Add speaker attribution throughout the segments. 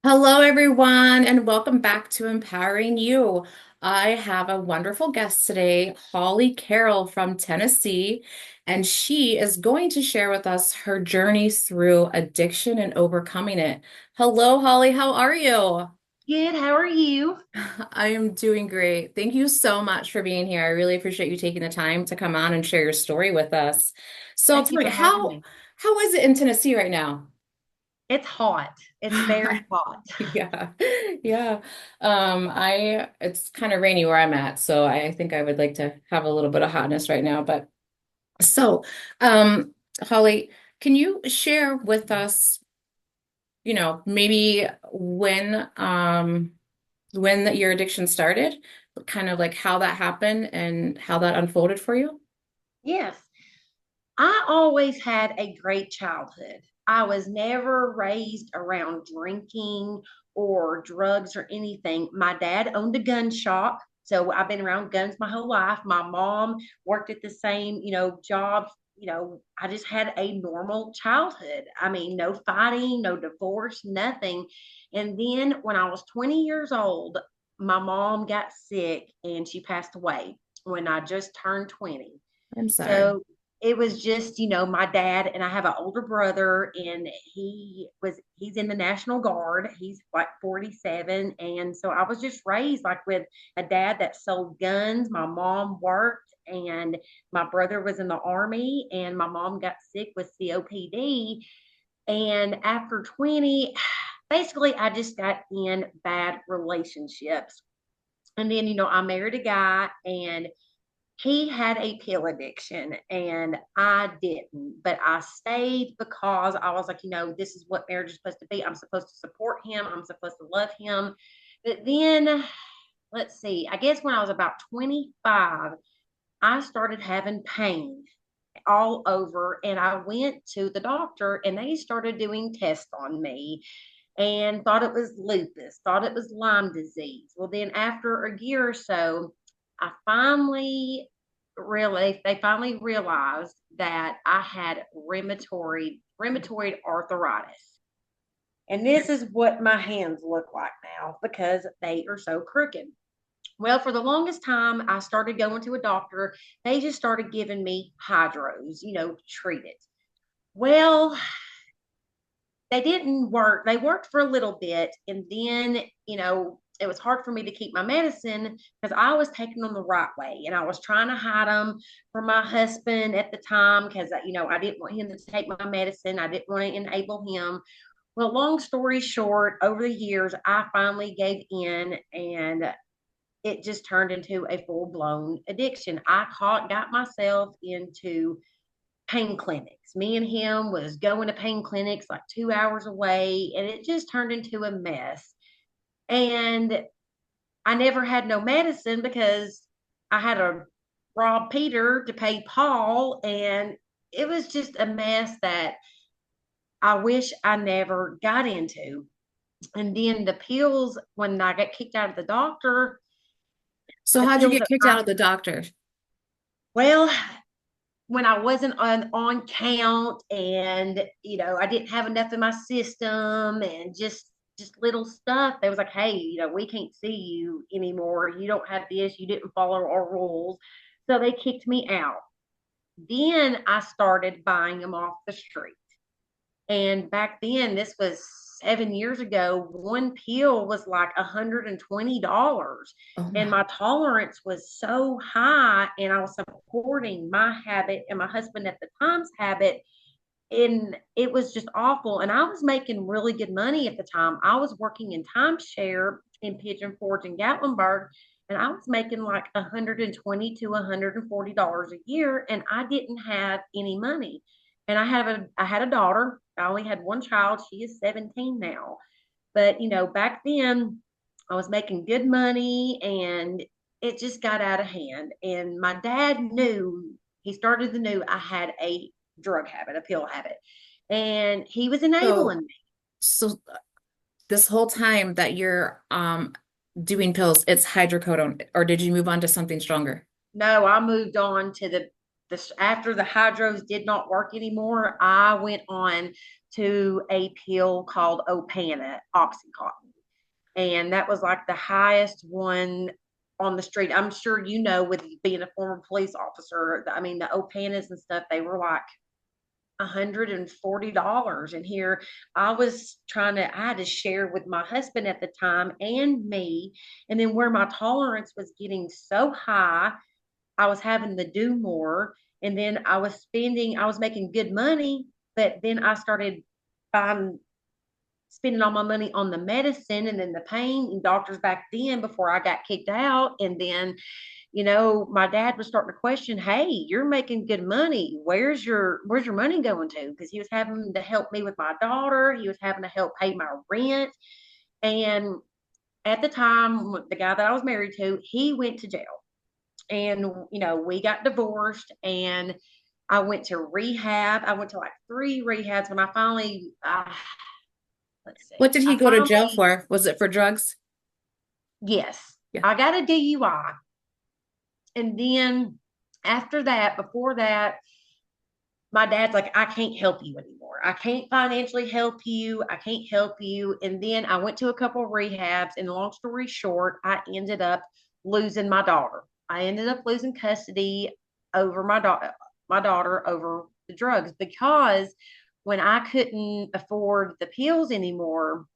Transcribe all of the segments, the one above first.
Speaker 1: Hello, everyone, and welcome back to Empowering You. I have a wonderful guest today, Holly Carroll from Tennessee, and she is going to share with us her journey through addiction and overcoming it. Hello, Holly, how are you?
Speaker 2: Good. How are you?
Speaker 1: I am doing great. Thank you so much for being here. I really appreciate you taking the time to come on and share your story with us. So
Speaker 2: Thank
Speaker 1: tell
Speaker 2: you
Speaker 1: me,
Speaker 2: for having
Speaker 1: how
Speaker 2: me.
Speaker 1: how is it in Tennessee right now?
Speaker 2: It's hot. It's very hot.
Speaker 1: Yeah. Yeah. It's kind of rainy where I'm at, so I think I would like to have a little bit of hotness right now. But so, um, Holly, can you share with us, maybe when your addiction started, kind of like how that happened and how that unfolded for you?
Speaker 2: Yes. I always had a great childhood. I was never raised around drinking or drugs or anything. My dad owned a gun shop. So I've been around guns my whole life. My mom worked at the same, job. I just had a normal childhood. I mean, no fighting, no divorce, nothing. And then when I was 20 years old, my mom got sick and she passed away when I just turned 20.
Speaker 1: I'm sorry.
Speaker 2: So it was just, my dad, and I have an older brother, and he's in the National Guard. He's like 47. And so I was just raised like with a dad that sold guns. My mom worked, and my brother was in the army, and my mom got sick with COPD. And after 20, basically I just got in bad relationships. And then, I married a guy, and he had a pill addiction and I didn't, but I stayed because I was like, this is what marriage is supposed to be. I'm supposed to support him, I'm supposed to love him. But then, let's see, I guess when I was about 25, I started having pain all over, and I went to the doctor and they started doing tests on me and thought it was lupus, thought it was Lyme disease. Well, then after a year or so, I they finally realized that I had rheumatoid arthritis. And this is what my hands look like now because they are so crooked. Well, for the longest time, I started going to a doctor. They just started giving me hydros, to treat it. Well, they didn't work. They worked for a little bit. And then, it was hard for me to keep my medicine because I was taking them the right way. And I was trying to hide them from my husband at the time because, I didn't want him to take my medicine. I didn't want to enable him. Well, long story short, over the years, I finally gave in and it just turned into a full blown addiction. Got myself into pain clinics. Me and him was going to pain clinics like 2 hours away, and it just turned into a mess. And I never had no medicine because I had to rob Peter to pay Paul, and it was just a mess that I wish I never got into. And then the pills, when I got kicked out of the doctor,
Speaker 1: So
Speaker 2: the
Speaker 1: how'd you
Speaker 2: pills
Speaker 1: get
Speaker 2: that
Speaker 1: kicked out of the doctor?
Speaker 2: well, when I wasn't on count and I didn't have enough in my system and just little stuff. They was like, hey, we can't see you anymore. You don't have this. You didn't follow our rules. So they kicked me out. Then I started buying them off the street. And back then, this was 7 years ago, one pill was like $120.
Speaker 1: Oh
Speaker 2: And
Speaker 1: my.
Speaker 2: my tolerance was so high, and I was supporting my habit and my husband at the time's habit. And it was just awful. And I was making really good money at the time. I was working in timeshare in Pigeon Forge and Gatlinburg, and I was making like $120 to $140 a year, and I didn't have any money. And I had a daughter. I only had one child. She is 17 now. But back then I was making good money and it just got out of hand. And my dad knew, he started to know I had a drug habit, a pill habit. And he was
Speaker 1: So
Speaker 2: enabling me.
Speaker 1: so this whole time that you're doing pills, it's hydrocodone, or did you move on to something stronger?
Speaker 2: No, I moved on to the after the hydros did not work anymore. I went on to a pill called Opana, Oxycontin. And that was like the highest one on the street. I'm sure you know, with being a former police officer, I mean, the Opanas and stuff, they were like $140. And here I had to share with my husband at the time and me. And then where my tolerance was getting so high, I was having to do more. And then I was making good money, but then I started buying, spending all my money on the medicine and then the pain and doctors back then before I got kicked out. And then, my dad was starting to question, hey, you're making good money. Where's your money going to? Because he was having to help me with my daughter. He was having to help pay my rent. And at the time, the guy that I was married to, he went to jail. And, we got divorced and I went to rehab. I went to like 3 rehabs when I finally, let's see,
Speaker 1: What did he
Speaker 2: I
Speaker 1: go to jail
Speaker 2: finally,
Speaker 1: for? Was it for drugs?
Speaker 2: yes,
Speaker 1: Yeah.
Speaker 2: I got a DUI. And then after that, before that, my dad's like, I can't help you anymore. I can't financially help you. I can't help you. And then I went to a couple of rehabs. And long story short, I ended up losing my daughter. I ended up losing custody over my daughter over the drugs because when I couldn't afford the pills anymore,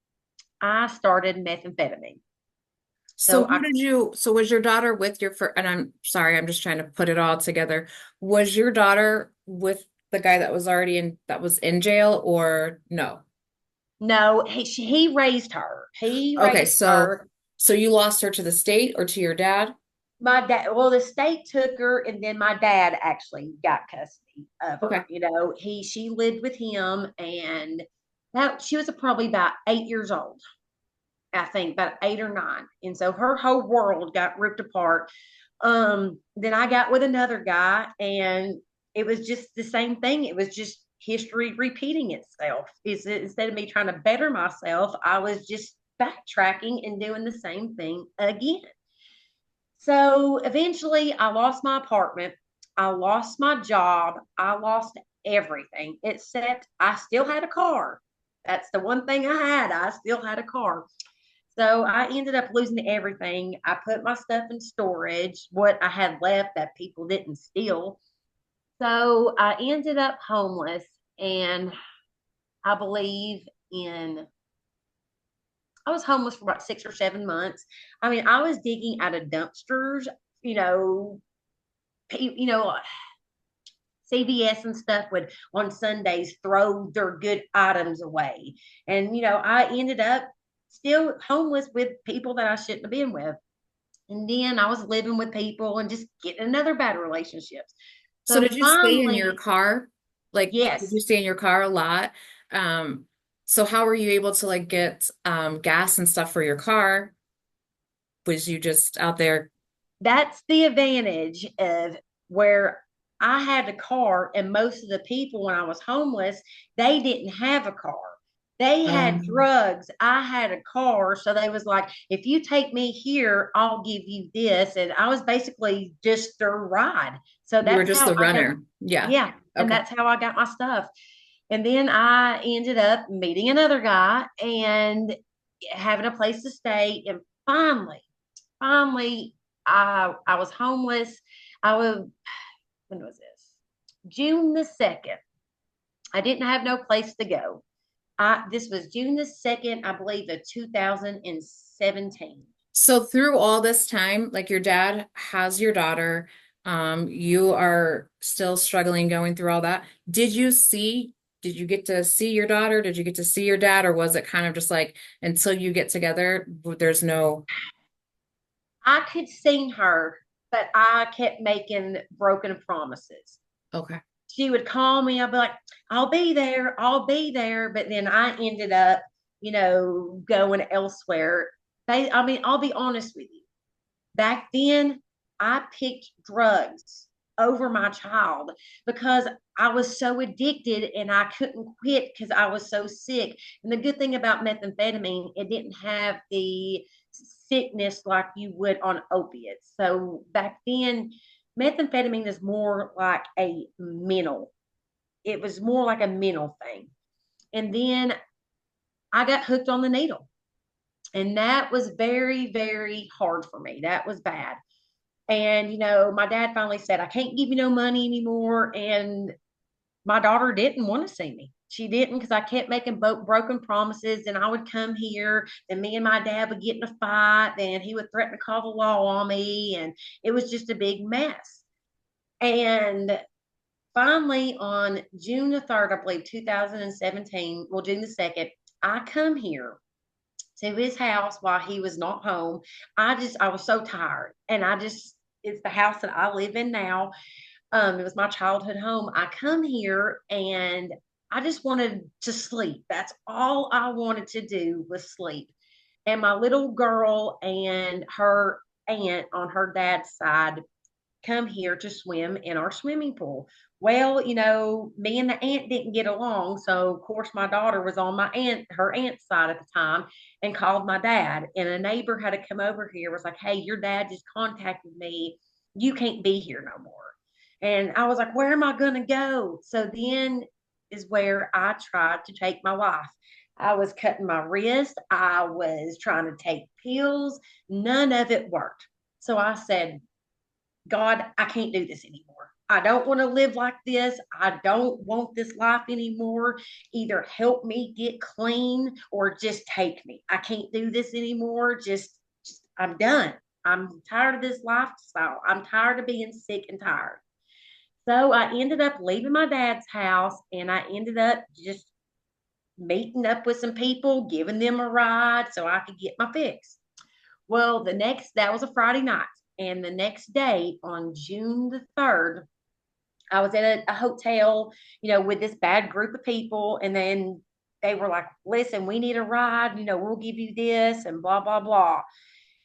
Speaker 2: I started methamphetamine.
Speaker 1: So
Speaker 2: So
Speaker 1: who did you, so was your daughter with your first, and I'm sorry, I'm just trying to put it all together. Was your daughter with the guy that was already that was in jail or no?
Speaker 2: no, he raised her. He
Speaker 1: Okay,
Speaker 2: raised her.
Speaker 1: so you lost her to the state or to your dad?
Speaker 2: My dad, well, the state took her, and then my dad actually got custody of her.
Speaker 1: Okay.
Speaker 2: She lived with him, and that she was probably about 8 years old, I think, about 8 or 9, and so her whole world got ripped apart. Then I got with another guy, and it was just the same thing. It was just history repeating itself. Instead of me trying to better myself, I was just backtracking and doing the same thing again. So eventually, I lost my apartment. I lost my job. I lost everything except I still had a car. That's the one thing I had. I still had a car. So I ended up losing everything. I put my stuff in storage, what I had left that people didn't steal. So I ended up homeless. And I believe in I was homeless for about 6 or 7 months. I mean, I was digging out of dumpsters, you know, you know, CVS and stuff would on Sundays throw their good items away. And, I ended up still homeless with people that I shouldn't have been with. And then I was living with people and just getting another bad relationships.
Speaker 1: So
Speaker 2: So
Speaker 1: did you stay in your
Speaker 2: finally,
Speaker 1: car? Like, did
Speaker 2: yes,
Speaker 1: you stay in your car a lot? So how were you able to like get gas and stuff for your car? Was you just out there?
Speaker 2: that's the advantage of where I had a car, and most of the people when I was homeless, they didn't have a car. They had
Speaker 1: Um,
Speaker 2: drugs. I had a car. So they was like, if you take me here, I'll give you this. And I was basically just their ride. So
Speaker 1: you were
Speaker 2: that's
Speaker 1: just
Speaker 2: how
Speaker 1: the
Speaker 2: I got,
Speaker 1: runner. Yeah.
Speaker 2: yeah. And
Speaker 1: Okay.
Speaker 2: that's how I got my stuff. And then I ended up meeting another guy and having a place to stay. And finally, I was homeless. I was when was this? June the 2nd. I didn't have no place to go. This was June the 2nd, I believe, of 2017.
Speaker 1: So through all this time, like your dad has your daughter, you are still struggling going through all that. Did you get to see your daughter? Did you get to see your dad? Or was it kind of just like until you get together, there's no,
Speaker 2: I could seen her, but I kept making broken promises.
Speaker 1: okay.
Speaker 2: She would call me. I'd be like, I'll be there. I'll be there. But then I ended up, going elsewhere. I'll be honest with you. Back then, I picked drugs over my child because I was so addicted and I couldn't quit because I was so sick. And the good thing about methamphetamine, it didn't have the sickness like you would on opiates. So back then, methamphetamine is more like a mental. It was more like a mental thing. And then I got hooked on the needle. And that was very, very hard for me. That was bad. And, my dad finally said, I can't give you no money anymore. And my daughter didn't want to see me. She didn't because I kept making broken promises, and I would come here, and me and my dad would get in a fight, and he would threaten to call the law on me, and it was just a big mess. And finally, on June the 3rd, I believe, 2017, well, June the 2nd, I come here to his house while he was not home. I was so tired, and it's the house that I live in now. It was my childhood home. I come here and I just wanted to sleep. That's all I wanted to do was sleep. And my little girl and her aunt on her dad's side come here to swim in our swimming pool. Well, me and the aunt didn't get along. So, of course, my daughter was on her aunt's side at the time and called my dad. And a neighbor had to come over here, was like, hey, your dad just contacted me. You can't be here no more. And I was like, where am I going to go? So then is where I tried to take my life. I was cutting my wrist. I was trying to take pills. None of it worked. So I said, God, I can't do this anymore. I don't want to live like this. I don't want this life anymore. Either help me get clean or just take me. I can't do this anymore. I'm done. I'm tired of this lifestyle. I'm tired of being sick and tired. So I ended up leaving my dad's house, and I ended up just meeting up with some people, giving them a ride so I could get my fix. Well, that was a Friday night. And the next day, on June the 3rd, I was at a hotel, with this bad group of people. And then they were like, listen, we need a ride, we'll give you this and blah, blah, blah.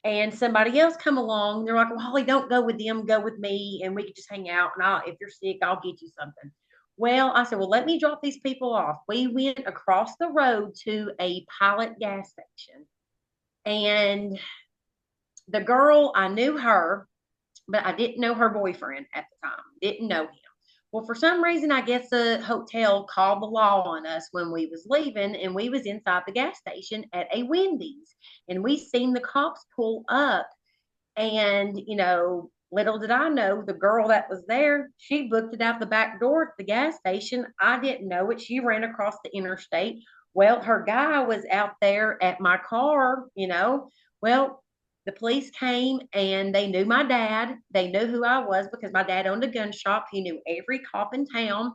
Speaker 2: And somebody else come along. They're like, well, Holly, don't go with them, go with me, and we could just hang out. And if you're sick, I'll get you something. Well, I said, well, let me drop these people off. We went across the road to a Pilot gas station. And the girl, I knew her, but I didn't know her boyfriend at the time. Didn't know him. Well, for some reason, I guess the hotel called the law on us when we was leaving, and we was inside the gas station at a Wendy's, and we seen the cops pull up, and little did I know, the girl that was there, she booked it out the back door at the gas station. I didn't know it. She ran across the interstate. Well, her guy was out there at my car. Well, the police came and they knew my dad. They knew who I was because my dad owned a gun shop. He knew every cop in town.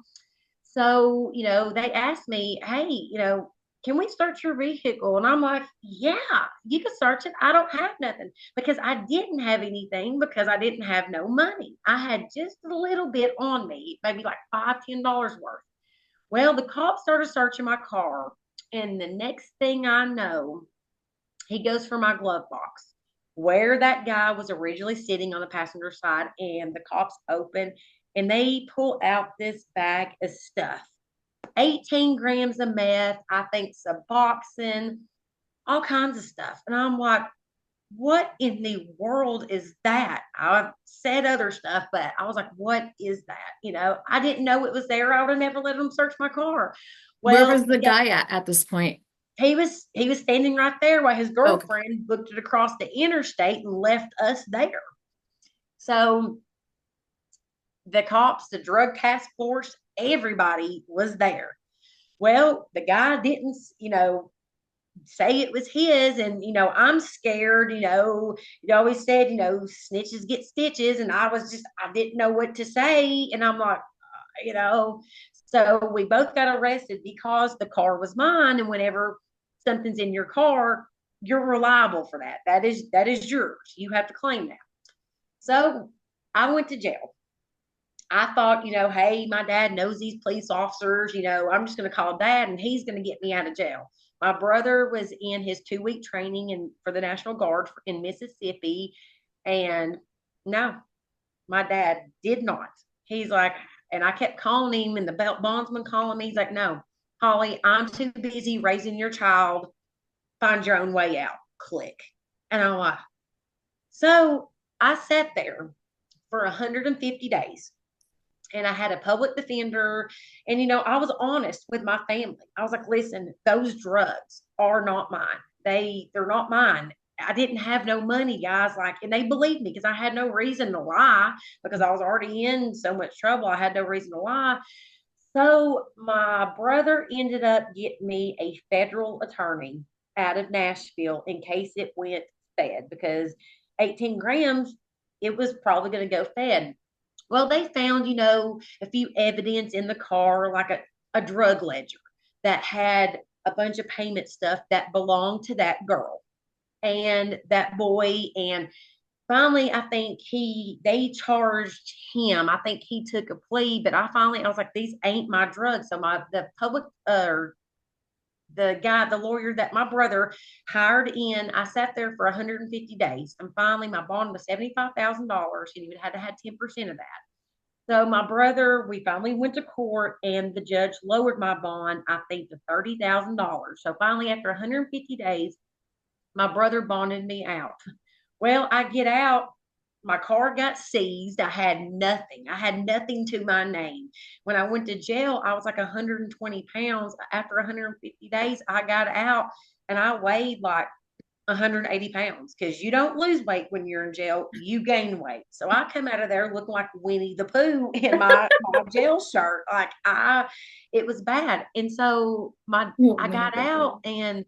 Speaker 2: So, they asked me, hey, can we search your vehicle? And I'm like, yeah, you can search it. I don't have nothing because I didn't have anything because I didn't have no money. I had just a little bit on me, maybe like $5, $10 worth. Well, the cop started searching my car. And the next thing I know, he goes for my glove box where that guy was originally sitting on the passenger side, and the cops open and they pull out this bag of stuff. 18 grams of meth, I think Suboxone, all kinds of stuff. And I'm like, what in the world is that? I said other stuff, but I was like, what is that? I didn't know it was there. I would have never let them search my car.
Speaker 1: Where
Speaker 2: Well,
Speaker 1: was the guy at this point?
Speaker 2: he was standing right there while his
Speaker 1: Okay.
Speaker 2: girlfriend booked it across the interstate and left us there. So the cops, the drug task force, everybody was there. Well, the guy didn't, say it was his, and I'm scared. You always said, snitches get stitches, and I didn't know what to say, and I'm like, you know, so we both got arrested because the car was mine, and whenever something's in your car, you're reliable for that. That is yours. You have to claim that. So I went to jail. I thought, hey, my dad knows these police officers. I'm just going to call dad and he's going to get me out of jail. My brother was in his 2-week training for the National Guard in Mississippi. And no, my dad did not. He's like, and I kept calling him, and the bondsman calling me. He's like, no, Holly, I'm too busy raising your child. Find your own way out. Click. And I'm like, so I sat there for 150 days. and I had a public defender. And, I was honest with my family. I was like, listen, those drugs are not mine. They're not mine. I didn't have no money, guys. Like, and they believed me because I had no reason to lie because I was already in so much trouble. I had no reason to lie. So my brother ended up getting me a federal attorney out of Nashville in case it went fed because 18 grams, it was probably going to go fed. Well, they found, a few evidence in the car, like a drug ledger that had a bunch of payment stuff that belonged to that girl and that boy. And finally, I think they charged him. I think he took a plea, but I was like, these ain't my drugs. So the public, the guy, the lawyer that my brother hired in, I sat there for 150 days. And finally, my bond was $75,000, and you had to have 10% of that. So my brother, we finally went to court, and the judge lowered my bond, I think, to $30,000. So finally, after 150 days, my brother bonded me out. Well, I get out. My car got seized. I had nothing. I had nothing to my name. When I went to jail, I was like 120 pounds. After 150 days, I got out and I weighed like 180 pounds because you don't lose weight when you're in jail, you gain weight. So I come out of there looking like Winnie the Pooh in my jail shirt. It was bad. And so I
Speaker 1: Winnie
Speaker 2: got
Speaker 1: the
Speaker 2: out
Speaker 1: Pooh.
Speaker 2: and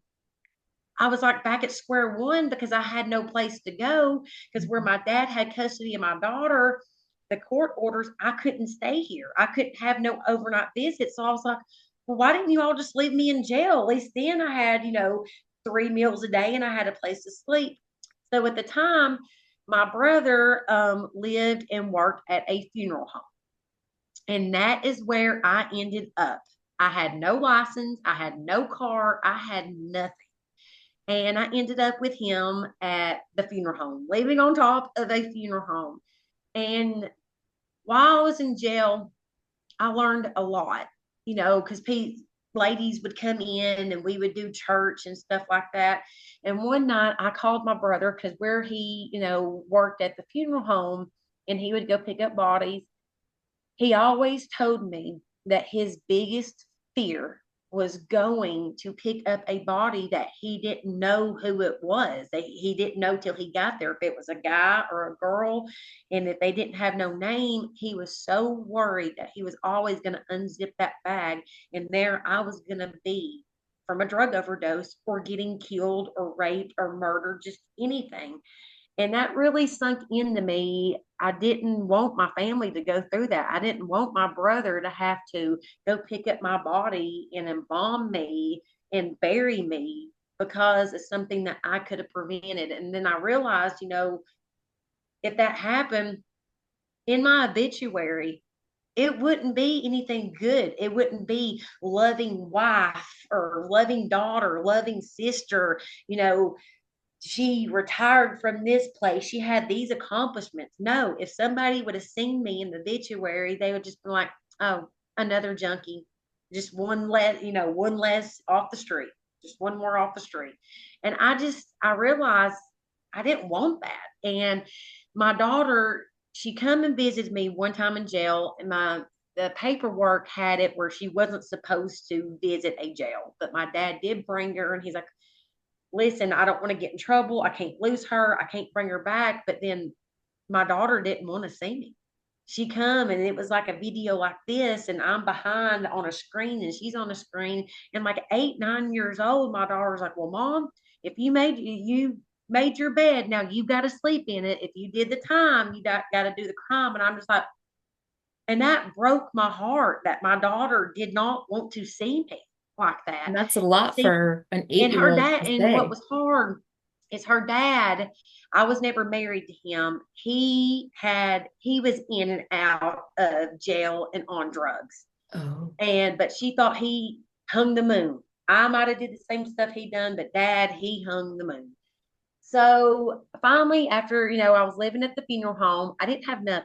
Speaker 2: I was like back at square one because I had no place to go because where
Speaker 1: Mhm.
Speaker 2: my dad had custody of my daughter, the court orders, I couldn't stay here. I couldn't have no overnight visits. So I was like, well, why didn't you all just leave me in jail? At least then I had, 3 meals a day and I had a place to sleep. So at the time, my brother lived and worked at a funeral home. And that is where I ended up. I had no license, I had no car, I had nothing. And I ended up with him at the funeral home, living on top of a funeral home. And while I was in jail, I learned a lot, because ladies would come in and we would do church and stuff like that. And one night I called my brother because where he, worked at the funeral home and he would go pick up bodies, he always told me that his biggest fear was going to pick up a body that he didn't know who it was. He didn't know till he got there if it was a guy or a girl. And if they didn't have no name, he was so worried that he was always going to unzip that bag. And there I was going to be from a drug overdose or getting killed or raped or murdered, just anything. And that really sunk into me. I didn't want my family to go through that. I didn't want my brother to have to go pick up my body and embalm me and bury me because of something that I could have prevented. And then I realized, if that happened in my obituary, it wouldn't be anything good. It wouldn't be loving wife or loving daughter, loving sister, you know, she retired from this place. She had these accomplishments. No, if somebody would have seen me in the obituary, they would just be like, oh, another junkie. Just one less off the street. Just one more off the street. And I realized I didn't want that. And my daughter, she come and visited me one time in jail, and the paperwork had it where she wasn't supposed to visit a jail, but my dad did bring her, and he's like, listen, I don't want to get in trouble. I can't lose her. I can't bring her back. But then my daughter didn't want to see me. She come and it was like a video like this, and I'm behind on a screen and she's on a screen. And like 8, 9 years old, my daughter's like, well, mom, if you made your bed, now you got to sleep in it. If you did the time, you got to do the crime. And I'm just like, and that broke my heart that my daughter did not want to see me like that.
Speaker 1: And that's a
Speaker 2: And
Speaker 1: lot
Speaker 2: see,
Speaker 1: for an
Speaker 2: and her
Speaker 1: eight-year-old
Speaker 2: dad,
Speaker 1: to
Speaker 2: and what
Speaker 1: say.
Speaker 2: was hard is her dad, I was never married to him. He was in and out of jail and on drugs.
Speaker 1: Oh,
Speaker 2: But she thought he hung the moon. I might have did the same stuff he done, but dad, he hung the moon. So finally, after, I was living at the funeral home, I didn't have nothing.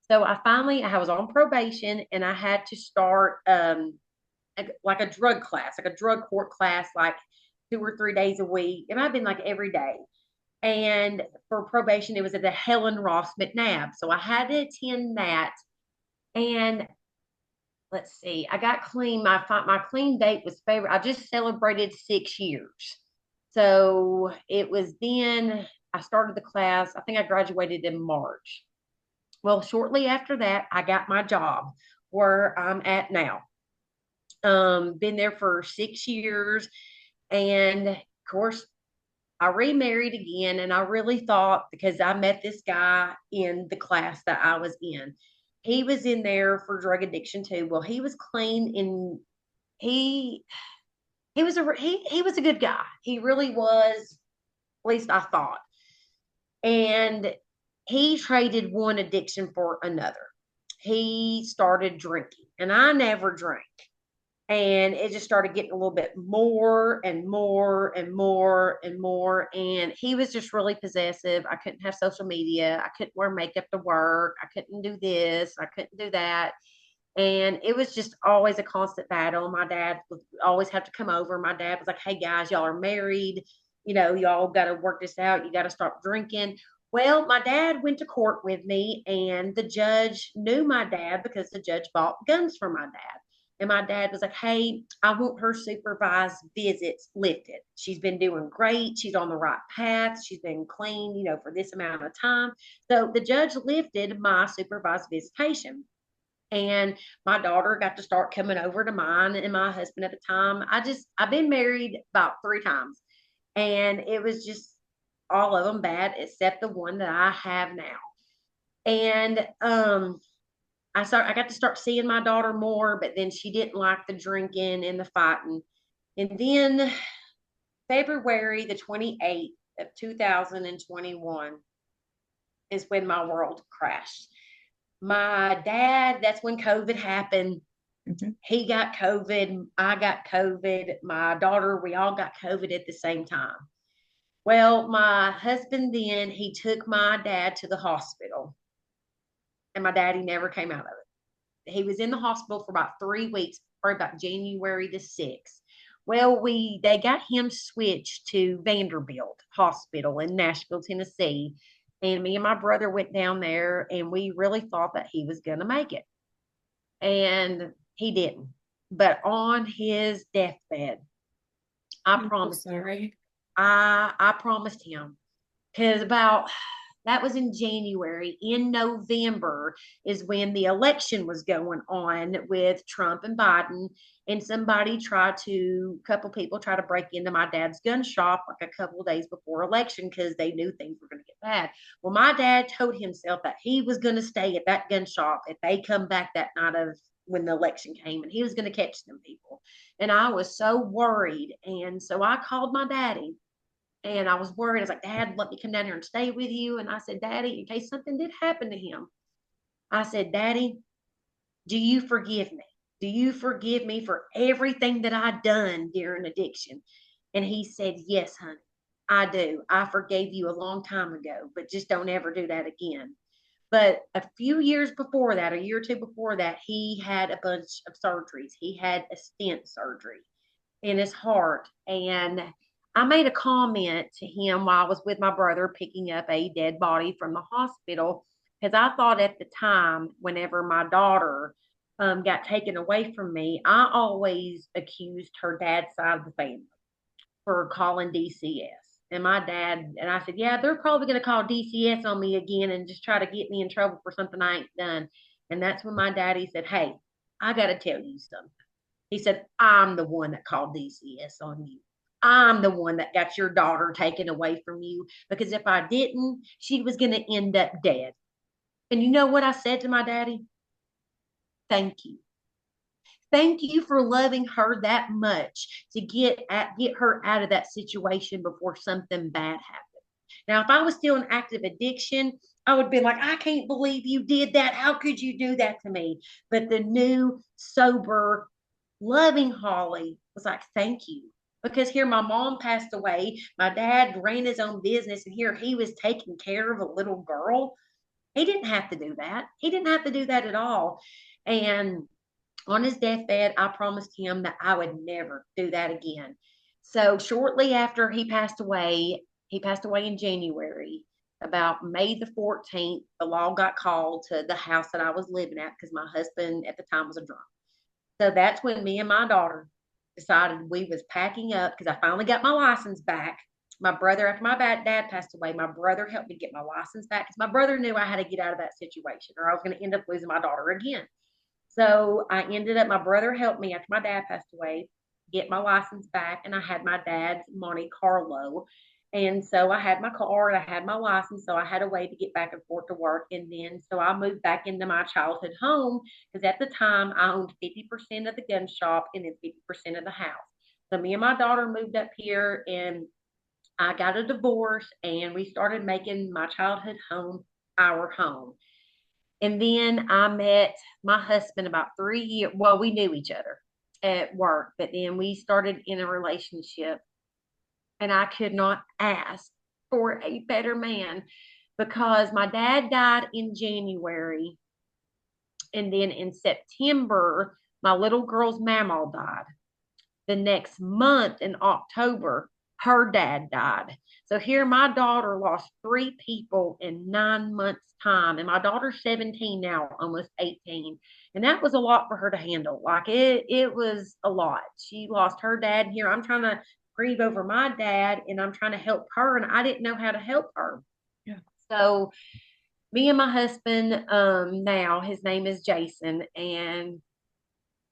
Speaker 2: So I was on probation and I had to start like a drug class, like a drug court class, like 2 or 3 days a week. It might have been like every day. And for probation, it was at the Helen Ross McNabb. So I had to attend that And let's see, I got clean. My clean date was February. I just celebrated 6 years. So it was then I started the class. I think I graduated in March. Well, shortly after that, I got my job where I'm at now. Been there for 6 years. And of course, I remarried again. And I really thought, because I met this guy in the class that I was in, he was in there for drug addiction too. Well, he was clean and he he was a good guy. He really was, at least I thought. And he traded one addiction for another. He started drinking, and I never drank. And it just started getting a little bit more and more and more and more. And he was just really possessive. I couldn't have social media. I couldn't wear makeup to work. I couldn't do this. I couldn't do that. And it was just always a constant battle. My dad would always have to come over. My dad was like, hey guys, y'all are married. Y'all got to work this out. You got to stop drinking. Well, my dad went to court with me, and the judge knew my dad because the judge bought guns for my dad. And my dad was like, hey, I want her supervised visits lifted. She's been doing great. She's on the right path. She's been clean, for this amount of time. So the judge lifted my supervised visitation. And my daughter got to start coming over to mine and my husband at the time. I've been married about 3 times, and it was just all of them bad except the one that I have now. And I got to start seeing my daughter more, but then she didn't like the drinking and the fighting. And then February the 28th of 2021 is when my world crashed. My dad, that's when COVID happened.
Speaker 1: Mm-hmm.
Speaker 2: He got COVID. I got COVID. My daughter, we all got COVID at the same time. Well, my husband then, he took my dad to the hospital, and my daddy never came out of it. He was in the hospital for about 3 weeks, probably about January the 6th. Well, they got him switched to Vanderbilt Hospital in Nashville, Tennessee. And me and my brother went down there, and we really thought that he was going to make it. And he didn't. But on his deathbed, I
Speaker 1: I'm so
Speaker 2: promised him.
Speaker 1: sorry.
Speaker 2: I promised him, because about that was in January. In November is when the election was going on with Trump and Biden. And a couple people tried to break into my dad's gun shop like a couple of days before election because they knew things were going to get bad. Well, my dad told himself that he was going to stay at that gun shop if they come back that night of when the election came, and he was going to catch them people. And I was so worried. And so I called my daddy, and I was worried. I was like, Dad, let me come down here and stay with you. And I said, Daddy, in case something did happen to him, I said, Daddy, do you forgive me? Do you forgive me for everything that I done during addiction? And he said, Yes, honey, I do. I forgave you a long time ago, but just don't ever do that again. But a few years before that, a year or two before that, he had a bunch of surgeries. He had a stent surgery in his heart. And I made a comment to him while I was with my brother picking up a dead body from the hospital, because I thought at the time, whenever my daughter got taken away from me, I always accused her dad's side of the family for calling DCS. And my dad, and I said, yeah, they're probably going to call DCS on me again and just try to get me in trouble for something I ain't done. And that's when my daddy said, hey, I got to tell you something. He said, I'm the one that called DCS on you. I'm the one that got your daughter taken away from you, because if I didn't, she was going to end up dead. And you know what I said to my daddy? Thank you. Thank you for loving her that much to get her out of that situation before something bad happened. Now, if I was still in active addiction, I would be like, I can't believe you did that. How could you do that to me? But the new, sober, loving Holly was like, thank you. Because here my mom passed away. My dad ran his own business, and here he was taking care of a little girl. He didn't have to do that. He didn't have to do that at all. And on his deathbed, I promised him that I would never do that again. So shortly after he passed away in January About May the 14th, the law got called to the house that I was living at because my husband at the time was a drunk. So that's when me and my daughter decided we was packing up because I finally got my license back. My brother, after my dad passed away, my brother helped me get my license back because my brother knew I had to get out of that situation or I was going to end up losing my daughter again. So I ended up, my brother helped me after my dad passed away get my license back, and I had my dad's Monte Carlo. And so I had my car and I had my license, so I had a way to get back and forth to work. And then so I moved back into my childhood home because at the time I owned 50% of the gun shop and then 50% of the house. So me and my daughter moved up here and I got a divorce and we started making my childhood home our home. And then I met my husband about 3 years. Well, we knew each other at work, but then we started in a relationship, and I could not ask for a better man because my dad died in January, and then in September, my little girl's mama died. The next month in October, her dad died. So here my daughter lost three people in 9 months' time. And my daughter's 17 now, almost 18. And that was a lot for her to handle. Like it was a lot. She lost her dad here. I'm trying to grieve over my dad and I'm trying to help her. And I didn't know how to help her.
Speaker 1: Yeah.
Speaker 2: So me and my husband, now his name is Jason, and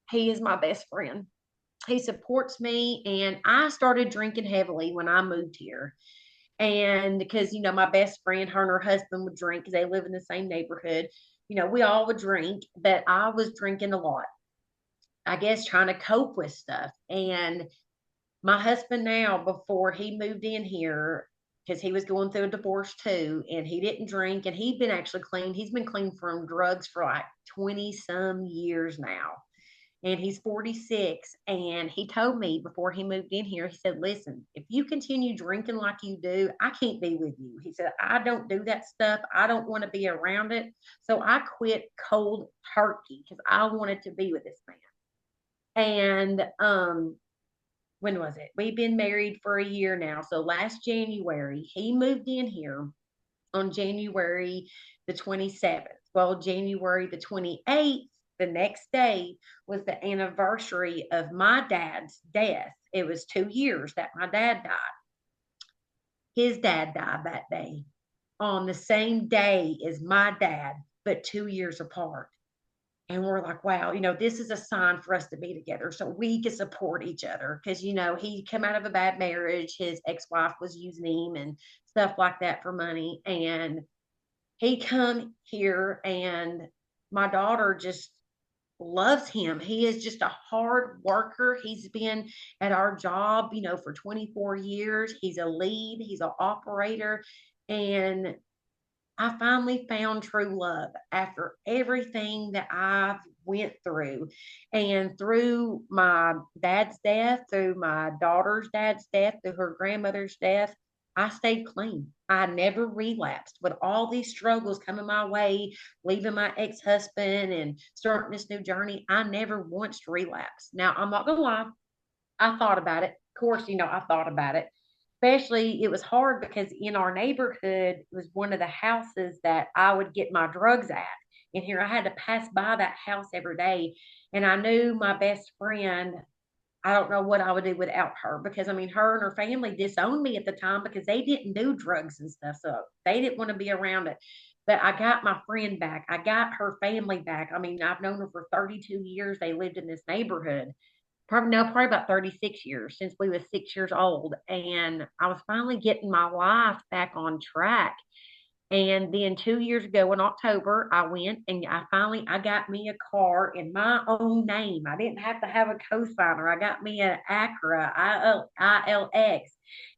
Speaker 2: he is my best friend. He supports me, and I started drinking heavily when I moved here. And because, my best friend, her and her husband would drink because they live in the same neighborhood. We all would drink, but I was drinking a lot, I guess, trying to cope with stuff. And my husband now, before he moved in here, because he was going through a divorce too, and he didn't drink, and he'd been actually clean. He's been clean from drugs for like 20 some years now, and he's 46. And he told me before he moved in here, he said, listen, if you continue drinking like you do, I can't be with you. He said, I don't do that stuff. I don't want to be around it. So I quit cold turkey because I wanted to be with this man. And when was it? We've been married for a year now. So last January, he moved in here on January the 27th. Well, January the 28th, the next day, was the anniversary of my dad's death. It was 2 years that my dad died. His dad died that day on the same day as my dad, but 2 years apart. And we're like, wow, this is a sign for us to be together so we can support each other. Because, he came out of a bad marriage. His ex wife was using him and stuff like that for money. And he come here, and my daughter just loves him. He is just a hard worker. He's been at our job, for 24 years. He's a lead, he's an operator. And I finally found true love after everything that I've went through, and through my dad's death, through my daughter's dad's death, through her grandmother's death. I stayed clean. I never relapsed with all these struggles coming my way, leaving my ex-husband and starting this new journey. I never once relapsed. Now, I'm not gonna lie, I thought about it. Of course, I thought about it. Especially, it was hard because in our neighborhood was one of the houses that I would get my drugs at. And here I had to pass by that house every day. And I knew my best friend, I don't know what I would do without her because I mean, her and her family disowned me at the time because they didn't do drugs and stuff. So they didn't want to be around it. But I got my friend back. I got her family back. I mean, I've known her for 32 years. They lived in this neighborhood. Probably about 36 years since we was 6 years old. And I was finally getting my life back on track. And then 2 years ago in October, I went and I got me a car in my own name. I didn't have to have a co-signer. I got me an Acura ILX,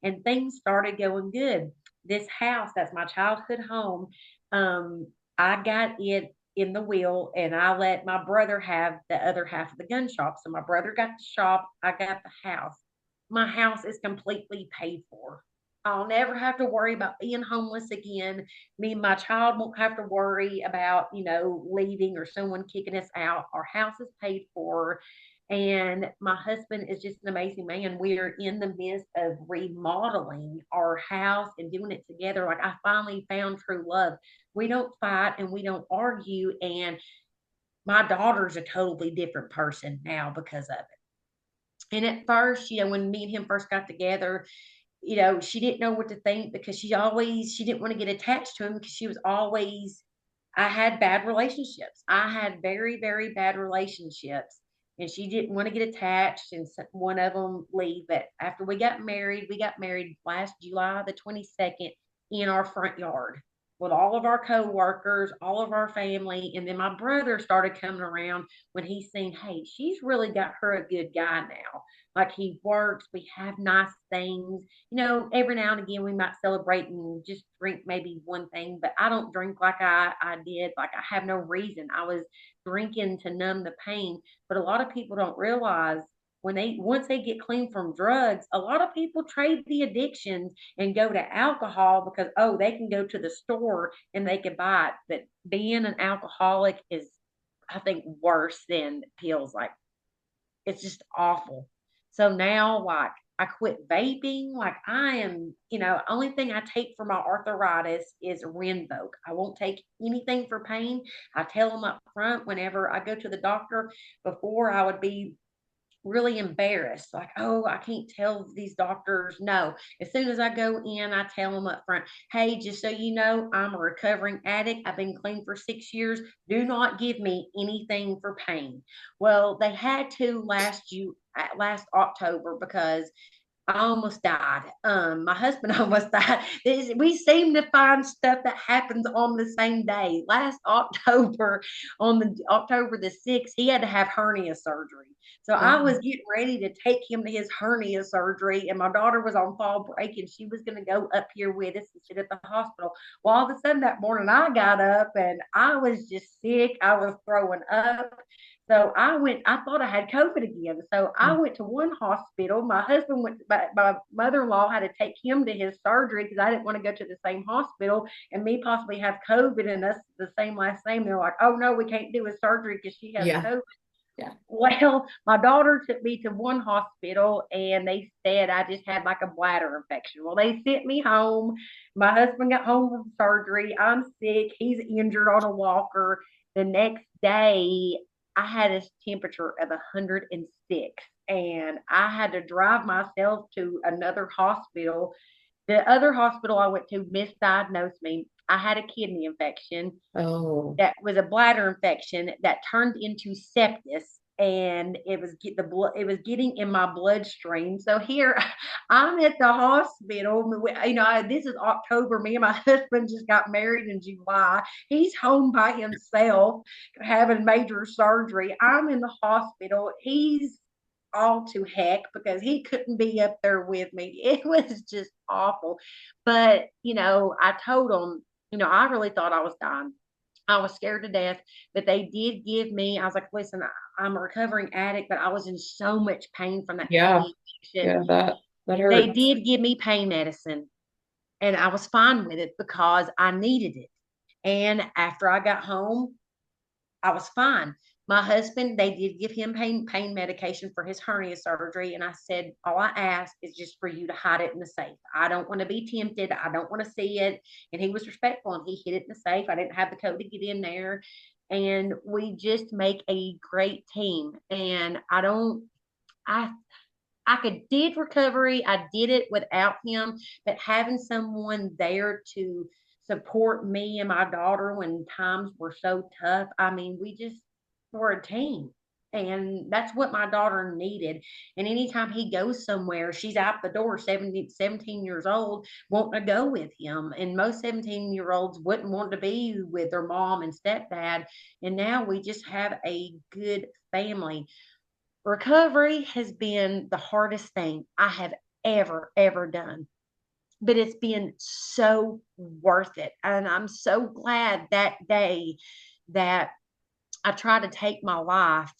Speaker 2: and things started going good. This house, that's my childhood home. I got it in the will, and I let my brother have the other half of the gun shop. So my brother got the shop, I got the house. My house is completely paid for. I'll never have to worry about being homeless again. Me and my child won't have to worry about, leaving or someone kicking us out. Our house is paid for. And my husband is just an amazing man. We are in the midst of remodeling our house and doing it together. Like, I finally found true love. We don't fight and we don't argue. And my daughter's a totally different person now because of it. And at first, when me and him first got together, she didn't know what to think because she didn't want to get attached to him because she was always, I had bad relationships. I had very, very bad relationships. And she didn't want to get attached and one of them leave. But after we got married last July the 22nd in our front yard with all of our coworkers, all of our family. And then my brother started coming around when he seen, hey, she's really got her a good guy now. Like, he works, we have nice things. Every now and again we might celebrate and just drink maybe one thing, but I don't drink like I did. Like, I have no reason. I was drinking to numb the pain. But a lot of people don't realize when they once they get clean from drugs, a lot of people trade the addictions and go to alcohol because, oh, they can go to the store and they can buy it. But being an alcoholic is, I think, worse than pills. Like, it's just awful. So now, like, I quit vaping. Like, I am, only thing I take for my arthritis is Rinvoq. I won't take anything for pain. I tell them up front whenever I go to the doctor. Before, I would be really embarrassed, like, oh, I can't tell these doctors no. As soon as I go in, I tell them up front, hey, just so you know, I'm a recovering addict. I've been clean for 6 years. Do not give me anything for pain. Well, they had to last October because I almost died. My husband almost died. We seem to find stuff that happens on the same day. Last October, on the October the 6th, he had to have hernia surgery. So I
Speaker 1: Oh,
Speaker 2: was getting ready to take him to his hernia surgery, and my daughter was on fall break, and she was going to go up here with us and sit at the hospital. Well, all of a sudden that morning, I got up and I was just sick. I was throwing up. So I thought I had COVID again. So I went to one hospital. My husband went, my mother in law had to take him to his surgery because I didn't want to go to the same hospital and me possibly have COVID and us the same last name. They're like, oh no, we can't do his surgery because she has
Speaker 1: yeah,
Speaker 2: COVID.
Speaker 1: yeah.
Speaker 2: Well, my daughter took me to one hospital and they said I just had like a bladder infection. Well, they sent me home. My husband got home from surgery. I'm sick. He's injured on a walker. The next day, I had a temperature of 106 and I had to drive myself to another hospital. The other hospital I went to misdiagnosed me. I had a kidney infection
Speaker 1: Oh,
Speaker 2: that was a bladder infection that turned into sepsis, and it was getting in my bloodstream. So here I'm at the hospital. This is October. Me and my husband just got married in July. He's home by himself having major surgery. I'm in the hospital. He's all to heck because he couldn't be up there with me. It was just awful. But I told him, I really thought I was dying. I was scared to death, but they did give me, I was like, listen, I'm a recovering addict, but I was in so much pain from that
Speaker 1: yeah,
Speaker 2: kidney infection.
Speaker 1: yeah, that
Speaker 2: They
Speaker 1: hurts.
Speaker 2: did give me pain medicine, and I was fine with it because I needed it. And after I got home, I was fine. My husband, they did give him pain medication for his hernia surgery. And I said, all I ask is just for you to hide it in the safe. I don't want to be tempted. I don't want to see it. And he was respectful and he hid it in the safe. I didn't have the code to get in there. And we just make a great team. And I did recovery. I did it without him, but having someone there to support me and my daughter when times were so tough. I mean, we just were a team. And that's what my daughter needed. And anytime he goes somewhere, she's out the door, 17 years old, wanting to go with him. And most 17-year-olds wouldn't want to be with their mom and stepdad. And now we just have a good family. Recovery has been the hardest thing I have ever done, but it's been so worth it. And I'm so glad that day that I tried to take my life.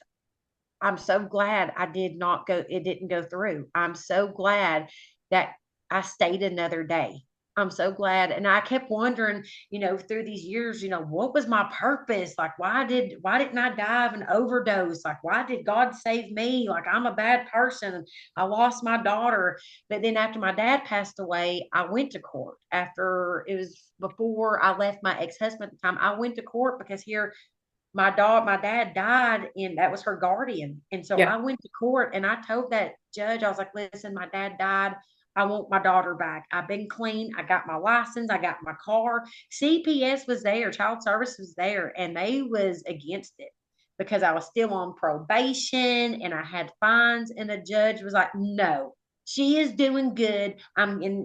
Speaker 2: I'm so glad it didn't go through. I'm so glad that I stayed another day. I'm so glad. And I kept wondering, through these years, what was my purpose? Like, why didn't I die of an overdose? Like, why did God save me? Like, I'm a bad person. I lost my daughter. But then after my dad passed away, I went to court. After it was before I left my ex-husband at the time, I went to court because here my dad died and that was her guardian. And so
Speaker 1: Yeah.
Speaker 2: I went to court and I told that judge, I was like, listen, my dad died. I want my daughter back. I've been clean. I got my license. I got my car. CPS was there. Child service was there. And they was against it because I was still on probation and I had fines. And the judge was like, no, she is doing good. I'm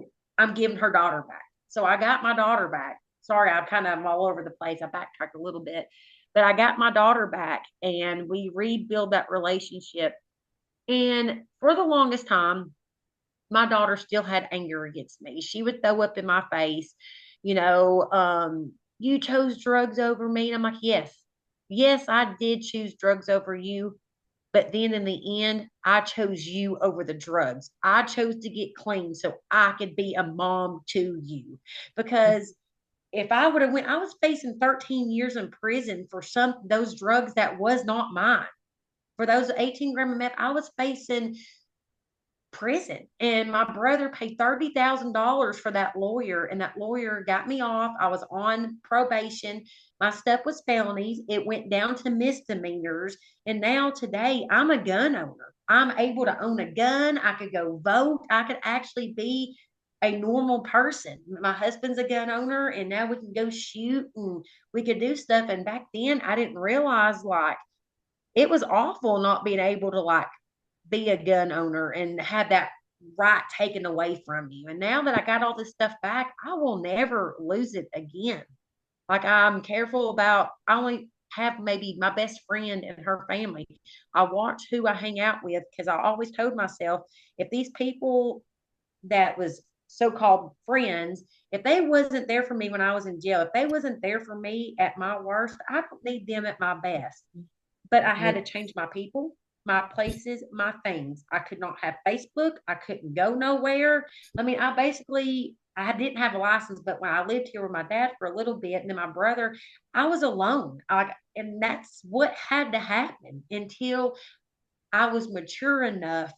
Speaker 2: giving her daughter back. So I got my daughter back. Sorry, I'm kind of all over the place. I backtracked a little bit, but I got my daughter back and we rebuild that relationship. And for the longest time, my daughter still had anger against me. She would throw up in my face, you chose drugs over me. And I'm like, yes, yes, I did choose drugs over you. But then in the end, I chose you over the drugs. I chose to get clean so I could be a mom to you. Because if I would have went, I was facing 13 years in prison for some those drugs that was not mine. For those 18 gram of meth, I was facing prison. And my brother paid $30,000 for that lawyer, and that lawyer got me off. I was on probation. My stuff was felonies. It went down to misdemeanors. And now today, I'm a gun owner. I'm able to own a gun. I could go vote. I could actually be a normal person. My husband's a gun owner, and now we can go shoot and we could do stuff. And back then, I didn't realize like it was awful not being able to like be a gun owner and have that right taken away from you. And now that I got all this stuff back, I will never lose it again. Like I'm careful about, I only have maybe my best friend and her family. I watch who I hang out with because I always told myself if these people that was so-called friends, if they wasn't there for me when I was in jail, if they wasn't there for me at my worst, I don't need them at my best. But I had to change my people, my places, my things. I could not have Facebook. I couldn't go nowhere. I mean, I didn't have a license, but when I lived here with my dad for a little bit and then my brother, I was alone. And that's what had to happen until I was mature enough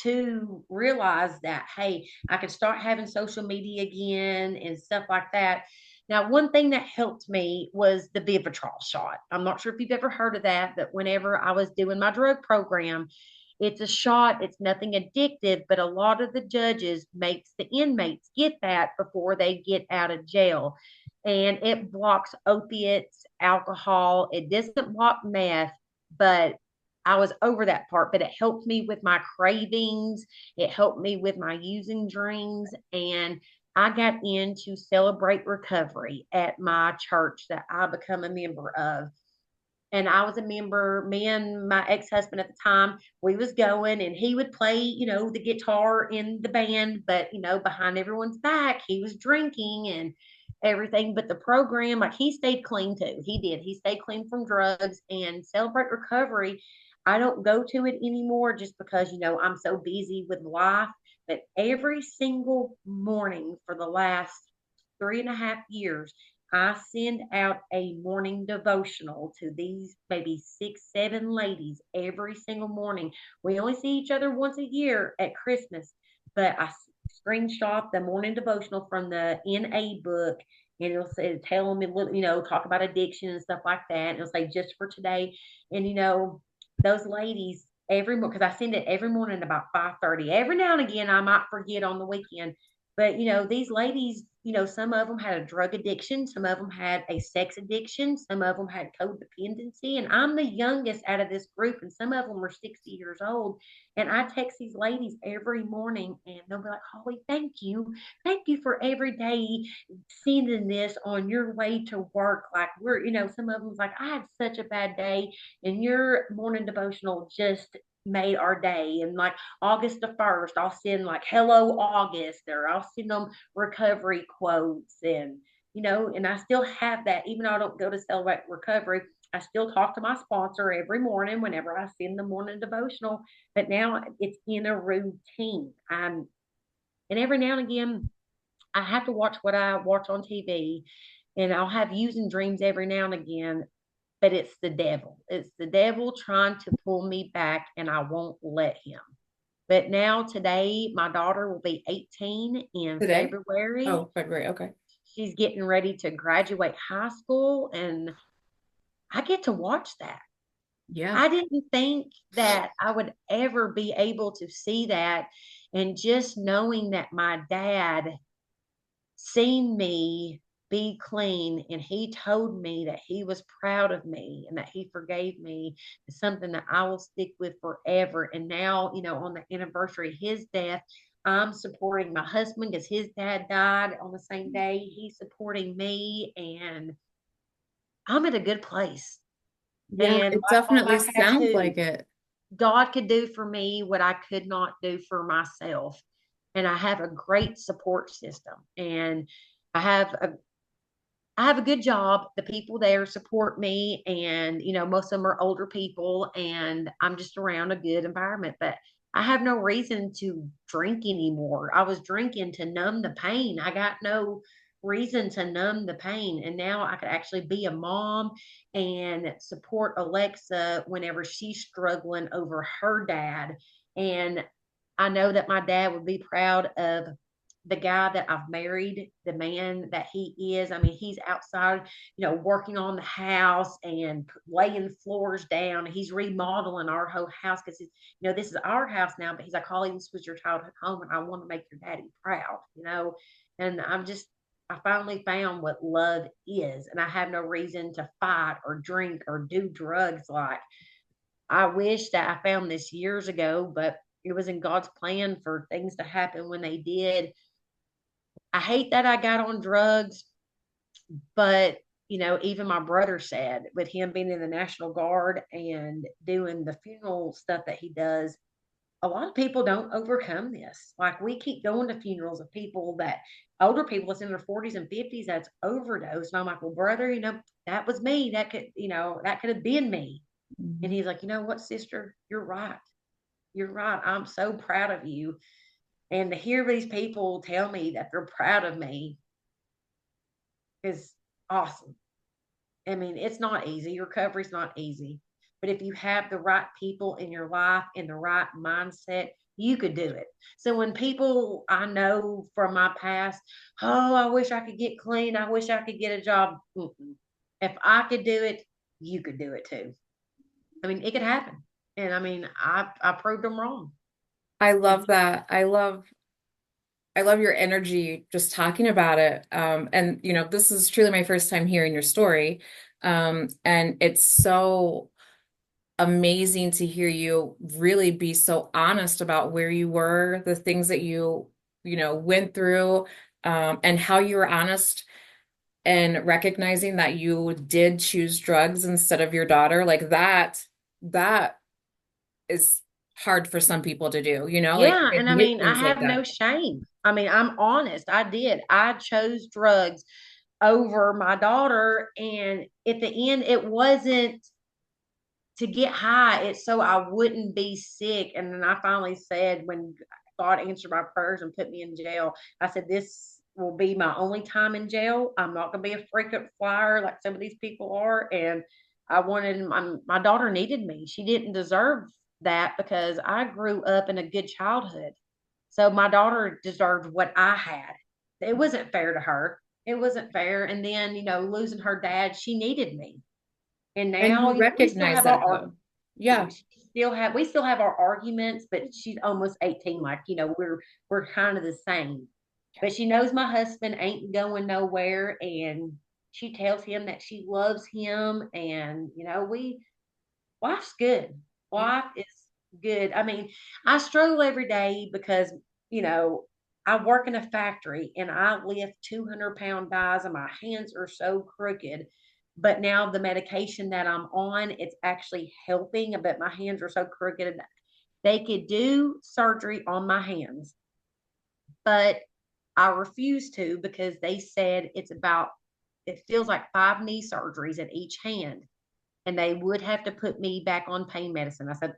Speaker 2: to realize that, hey, I could start having social media again and stuff like that. Now, one thing that helped me was the Vivitrol shot. I'm not sure if you've ever heard of that, but whenever I was doing my drug program, it's a shot. It's nothing addictive, but a lot of the judges makes the inmates get that before they get out of jail. And it blocks opiates, alcohol. It doesn't block meth, but I was over that part, but it helped me with my cravings. It helped me with my using dreams. And I got into Celebrate Recovery at my church that I become a member of. And I was a member, me and my ex-husband at the time, we was going and he would play, the guitar in the band, but behind everyone's back, he was drinking and everything. But the program, like he stayed clean too. He did. He stayed clean from drugs and Celebrate Recovery. I don't go to it anymore just because, I'm so busy with life. But every single morning for the last 3.5 years, I send out a morning devotional to these maybe 6, 7 ladies every single morning. We only see each other once a year at Christmas, but I screenshot the morning devotional from the NA book and it'll say, tell them, talk about addiction and stuff like that. And it'll say just for today. And, those ladies every morning, because I send it every morning about 5:30. Every now and again, I might forget on the weekend, but these ladies, some of them had a drug addiction, some of them had a sex addiction, some of them had codependency, and I'm the youngest out of this group, and some of them were 60 years old. And I text these ladies every morning, and they'll be like, "Holly, thank you for every day sending this on your way to work." Like some of them's like, "I had such a bad day, and your morning devotional just made our day." And like August the 1st, I'll send like hello August, or I'll send them recovery quotes. And and I still have that, even though I don't go to Celebrate Recovery. I still talk to my sponsor every morning whenever I send the morning devotional, but now it's in a routine. And every now and again I have to watch what I watch on TV, and I'll have using dreams every now and again, but it's the devil. It's the devil trying to pull me back, and I won't let him. But now, today, my daughter will be 18 in
Speaker 1: Today?
Speaker 2: February.
Speaker 1: Oh, February. Okay.
Speaker 2: She's getting ready to graduate high school, and I get to watch that.
Speaker 1: Yeah.
Speaker 2: I didn't think that I would ever be able to see that. And just knowing that my dad seen me be clean and he told me that he was proud of me and that he forgave me is something that I will stick with forever. And now, on the anniversary of his death, I'm supporting my husband because his dad died on the same day. He's supporting me, and I'm at a good place.
Speaker 1: Yeah,
Speaker 2: And
Speaker 1: it
Speaker 2: like on
Speaker 1: definitely
Speaker 2: my
Speaker 1: sounds
Speaker 2: tattoo,
Speaker 1: like it.
Speaker 2: God could do for me what I could not do for myself. And I have a great support system. And I have a I have a good job. The people there support me, and most of them are older people, and I'm just around a good environment. But I have no reason to drink anymore. I was drinking to numb the pain. I got no reason to numb the pain. And now I could actually be a mom and support Alexa whenever she's struggling over her dad. And I know that my dad would be proud of the guy that I've married, the man that he is. I mean, he's outside, working on the house and laying floors down. He's remodeling our whole house because, this is our house now. But he's like, Holly, this was your childhood home, and I want to make your daddy proud. And I finally found what love is, and I have no reason to fight or drink or do drugs. Like, I wish that I found this years ago, but it was in God's plan for things to happen when they did. I hate that I got on drugs, but even my brother said with him being in the National Guard and doing the funeral stuff that he does, a lot of people don't overcome this. Like, we keep going to funerals of people that older people that's in their 40s and 50s that's overdosed. And I'm like, well, brother, that was me. That could have been me. And
Speaker 1: Mhm.
Speaker 2: he's like, you know what, sister, you're right. You're right. I'm so proud of you. And to hear these people tell me that they're proud of me is awesome. I mean, it's not easy. Recovery's not easy. But if you have the right people in your life and the right mindset, you could do it. So when people I know from my past, oh, I wish I could get clean. I wish I could get a job. Mm-mm. If I could do it, you could do it too. I mean, it could happen. And I mean, I proved them wrong.
Speaker 1: I
Speaker 2: And
Speaker 1: love that. I love your energy just talking about it. And this is truly my first time hearing your story. And it's so amazing to hear you really be so honest about where you were, the things that you went through, and how you were honest and recognizing that you did choose drugs instead of your daughter. Like that is hard for some people to do, like
Speaker 2: yeah, and I
Speaker 1: admit
Speaker 2: mean, I
Speaker 1: things like
Speaker 2: have no
Speaker 1: that.
Speaker 2: shame. I mean, I'm honest. I did. I chose drugs over my daughter. And at the end, it wasn't to get high, it's so I wouldn't be sick. And then I finally said, when God answered my prayers and put me in jail, I said, this will be my only time in jail. I'm not going to be a frequent flyer like some of these people are. And I wanted my daughter needed me. She didn't deserve that because I grew up in a good childhood. So my daughter deserved what I had. It wasn't fair to her. It wasn't fair. And then, losing her dad, she needed me. And
Speaker 1: And
Speaker 2: now,
Speaker 1: you
Speaker 2: we still
Speaker 1: recognize
Speaker 2: have
Speaker 1: that though. Yeah.
Speaker 2: we still have our arguments, but she's almost 18. Like, we're kind of the same. But she knows my husband ain't going nowhere, and she tells him that she loves him. And life's good.
Speaker 1: Yeah.
Speaker 2: Life is good. I mean, I struggle every day because, you know, I work in a factory and I lift 200-pound dies and my hands are so crooked. But now the medication that I'm on, it's actually helping, but my hands are so crooked. They could do surgery on my hands, but I refuse to because they said it feels like 5 knee surgeries at each hand, and they would have to put me back on pain medicine. I said,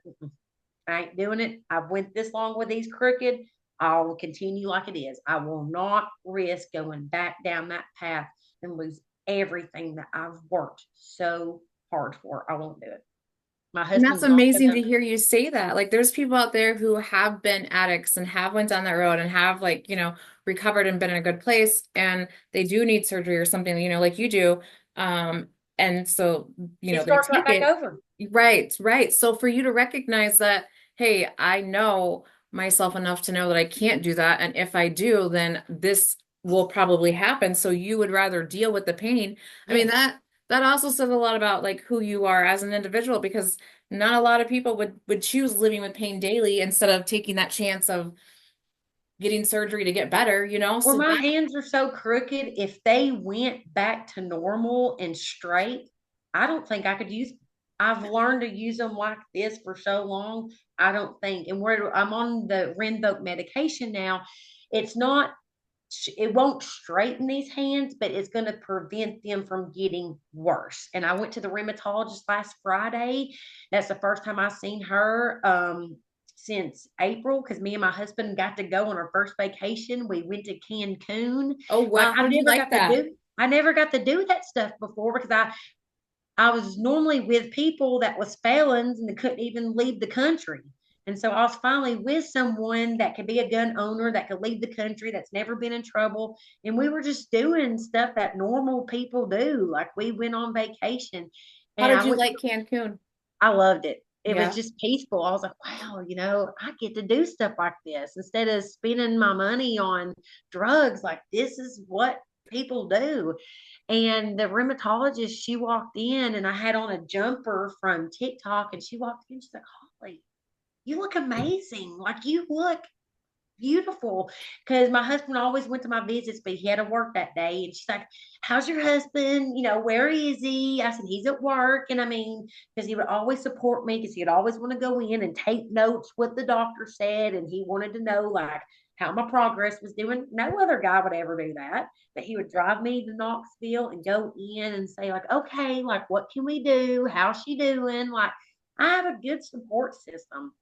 Speaker 2: I ain't doing it. I've went this long with these crooked. I'll continue like it is. I will not risk going back down that path and lose everything that I've worked so hard for. I won't do it. My
Speaker 1: And that's
Speaker 2: husband's not
Speaker 1: amazing
Speaker 2: gonna.
Speaker 1: to hear you say that. Like there's people out there who have been addicts and have went down that road and have like, recovered and been in a good place and they do need surgery or something, like you do. Um, and so,
Speaker 2: It
Speaker 1: they
Speaker 2: starts right
Speaker 1: take
Speaker 2: back
Speaker 1: it.
Speaker 2: over.
Speaker 1: Right, right. So for you to recognize that, hey, I know myself enough to know that I can't do that. And if I do, then this will probably happen. So you would rather deal with the pain. I mean,
Speaker 2: Yes.
Speaker 1: that also says a lot about like who you are as an individual because not a lot of people would choose living with pain daily instead of taking that chance of getting surgery to get better.
Speaker 2: Where
Speaker 1: So
Speaker 2: my
Speaker 1: that
Speaker 2: hands are so crooked, if they went back to normal and straight, I don't think I could use. I've learned to use them like this for so long. I don't think, and where I'm on the Rinvoq medication now, it's not. It won't straighten these hands, but it's going to prevent them from getting worse. And I went to the rheumatologist last Friday. That's the first time I've seen her. Since April because me and my husband got to go on our first vacation. We went to Cancun.
Speaker 1: oh
Speaker 2: Like
Speaker 1: wow, how'd you like that?
Speaker 2: I never got to do that stuff before because I was normally with people that was felons and they couldn't even leave the country. And so I was finally with someone that could be a gun owner that could leave the country that's never been in trouble. And we were just doing stuff that normal people do. Like we went on vacation
Speaker 1: How
Speaker 2: and
Speaker 1: did you like Cancun?
Speaker 2: I loved it. It was
Speaker 1: Yeah.
Speaker 2: just peaceful. I was like, wow, I get to do stuff like this instead of spending my money on drugs. Like, this is what people do. And the rheumatologist, she walked in and I had on a jumper from TikTok and she walked in. She's like, Holly, you look amazing. Like, you look beautiful because my husband always went to my visits, but he had to work that day. And she's like, how's your husband? Where is he? I said, he's at work. And I mean, because he would always support me because he'd always want to go in and take notes what the doctor said. And he wanted to know, like, how my progress was doing. No other guy would ever do that. But he would drive me to Knoxville and go in and say, like, okay, like, what can we do? How's she doing? Like, I have a good support system.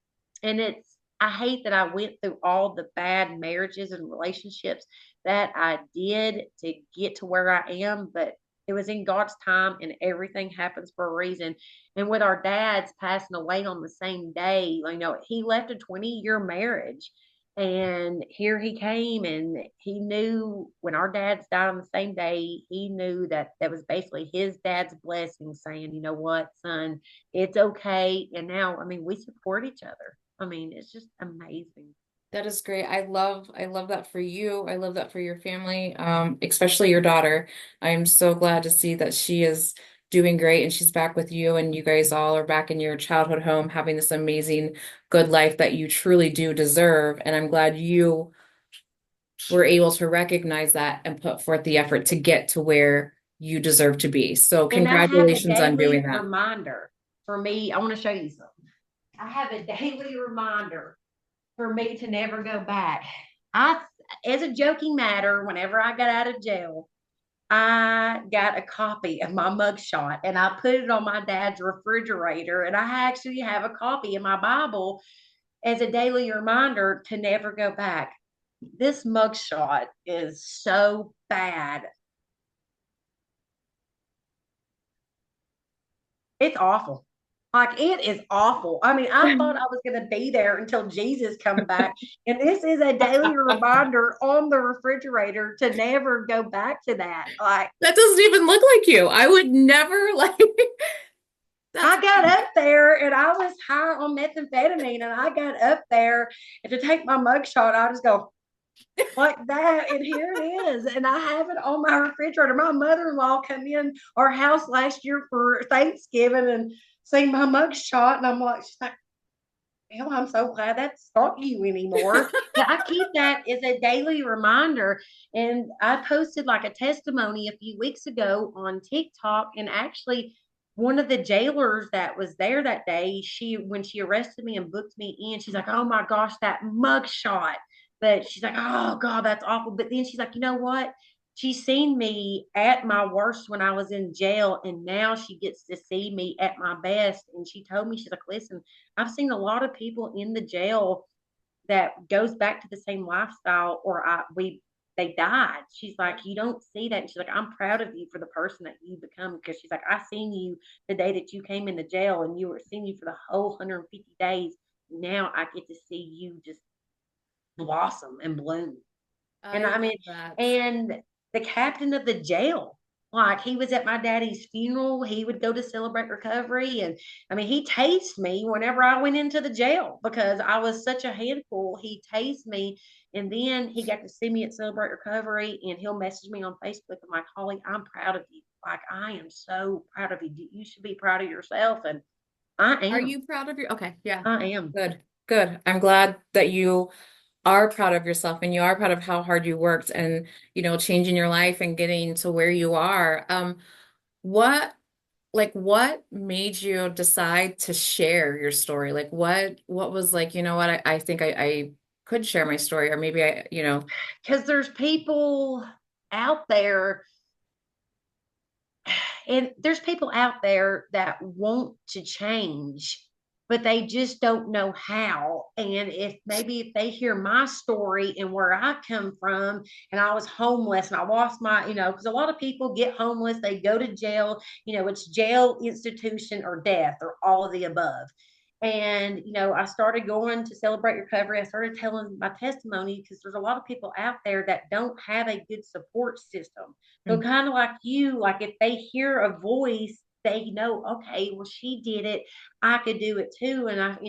Speaker 2: And I hate that I went through all the bad marriages and relationships that I did to get to where I am, but it was in God's time and everything happens for a reason. And with our dads passing away on the same day, he left a 20-year marriage. And here he came, and he knew when our dads died on the same day, he knew that that was basically his dad's blessing, saying, you know what, son, it's okay. And now, I mean, we support each other. I mean, it's just amazing.
Speaker 1: That is great. I love that for you. I love that for your family, especially your daughter. I'm so glad to see that she is doing great and she's back with you and you guys all are back in your childhood home having this amazing good life that you truly do deserve. And I'm glad you were able to recognize that and put forth the effort to get to where you deserve to be. So
Speaker 2: And I have a
Speaker 1: congratulations on doing
Speaker 2: daily
Speaker 1: that.
Speaker 2: reminder for me. I want to show you something. I have a daily reminder for me to never go back. I, as a joking matter, whenever I got out of jail, I got a copy of my mugshot and I put it on my dad's refrigerator. And I actually have a copy in my Bible as a daily reminder to never go back. This mugshot is so bad. It's awful. Like, it is awful. I mean, I thought I was going to be there until Jesus come back. And this is a daily reminder on the refrigerator to never go back to that. Like,
Speaker 1: That doesn't even look like you. I would never like that's
Speaker 2: I got up there and I was high on methamphetamine and I got up there and to take my mugshot, I just go like that. And here it is. And I have it on my refrigerator. My mother-in-law come in our house last year for Thanksgiving and seen my mugshot. And I'm like, she's like, well, I'm so glad that's not you anymore. But I keep that as a daily reminder. And I posted like a testimony a few weeks ago on TikTok. And actually, one of the jailers that was there that day, when she arrested me and booked me in, she's like, oh my gosh, that mug shot. But she's like, oh God, that's awful. But then she's like, you know what? She's seen me at my worst when I was in jail, and now she gets to see me at my best. And she told me, she's like, listen, I've seen a lot of people in the jail that goes back to the same lifestyle, or they died. She's like, you don't see that. And she's like, I'm proud of you for the person that you become, because she's like, I seen you the day that you came in the jail, and you were seeing you for the whole 150 days. Now I get to see you just blossom and bloom. And
Speaker 1: I
Speaker 2: I mean,
Speaker 1: love that.
Speaker 2: and the captain of the jail, like he was at my daddy's funeral. He would go to celebrate recovery. And I mean, he tased me whenever I went into the jail because I was such a handful. He tased me. And then he got to see me at Celebrate Recovery, and he'll message me on Facebook and like, Holly, I'm proud of you. Like, I am so proud of you. You should be proud of yourself. And I
Speaker 1: Are
Speaker 2: am.
Speaker 1: you proud of your, okay, yeah,
Speaker 2: I am.
Speaker 1: good, good. I'm glad that you are proud of yourself and you are proud of how hard you worked and, changing your life and getting to where you are. What, what made you decide to share your story? Like, what was like, what, I think I could share my story, or maybe
Speaker 2: Because there's people out there, and there's people out there that want to change, but they just don't know how. And if they hear my story and where I come from, and I was homeless and I lost my, because a lot of people get homeless, they go to jail, it's jail, institution, or death, or all of the above. And, I started going to Celebrate Recovery. I started telling my testimony because there's a lot of people out there that don't have a good support system. So
Speaker 1: Mhm.
Speaker 2: kind of like you, like if they hear a voice, they know, okay, well, she did it. I could do it too. And I'm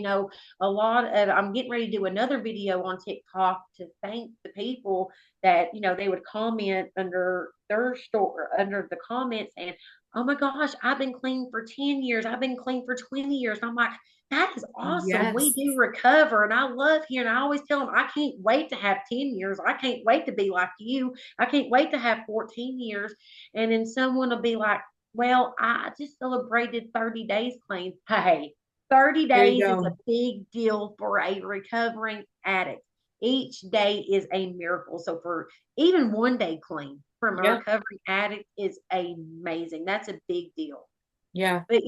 Speaker 2: getting ready to do another video on TikTok to thank the people that, they would comment under their store, under the comments, and, oh my gosh, I've been clean for 10 years. I've been clean for 20 years. And I'm like, that is awesome. We
Speaker 1: Yes.
Speaker 2: do recover. And I love hearing, I always tell them, I can't wait to have 10 years. I can't wait to be like you. I can't wait to have 14 years. And then someone will be like, well, I just celebrated 30 days clean. Hey, 30
Speaker 1: There you
Speaker 2: days is a
Speaker 1: go.
Speaker 2: big deal for a recovering addict. Each day is a miracle. So for even one day clean from a
Speaker 1: Yeah.
Speaker 2: recovering addict is amazing. That's a big deal.
Speaker 1: Yeah.
Speaker 2: But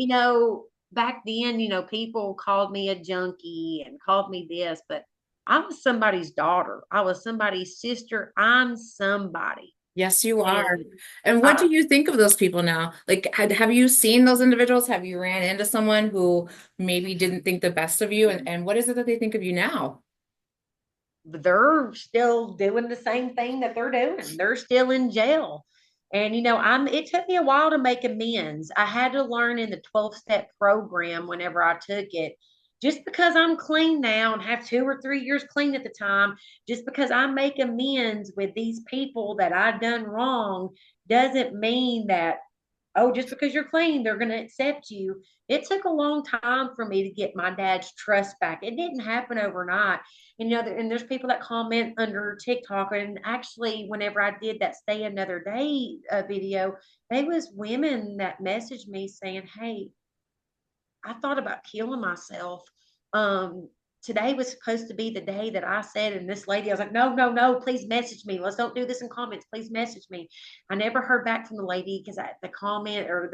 Speaker 2: back then, people called me a junkie and called me this, but I was somebody's daughter. I was somebody's sister. I'm somebody.
Speaker 1: Yes, you are.
Speaker 2: And
Speaker 1: And what
Speaker 2: I,
Speaker 1: do you think of those people now? Like, have you seen those individuals? Have you ran into someone who maybe didn't think the best of you? And what is it that they think of you now?
Speaker 2: they're still doing the same thing that they're doing. They're still in jail. And it took me a while to make amends. I had to learn in the 12-step program whenever I took it. Just because I'm clean now and have 2 or 3 years clean at the time, just because I make amends with these people that I've done wrong, doesn't mean that, oh, just because you're clean, they're going to accept you. It took a long time for me to get my dad's trust back. It didn't happen overnight. And there's people that comment under TikTok. And actually, whenever I did that Stay Another Day video, they was women that messaged me saying, hey, I thought about killing myself. Um, Today was supposed to be the day that I said, and this lady, I was like, no, no, no, please message me. Let's don't do this in comments. Please message me. I never heard back from the lady because the comment or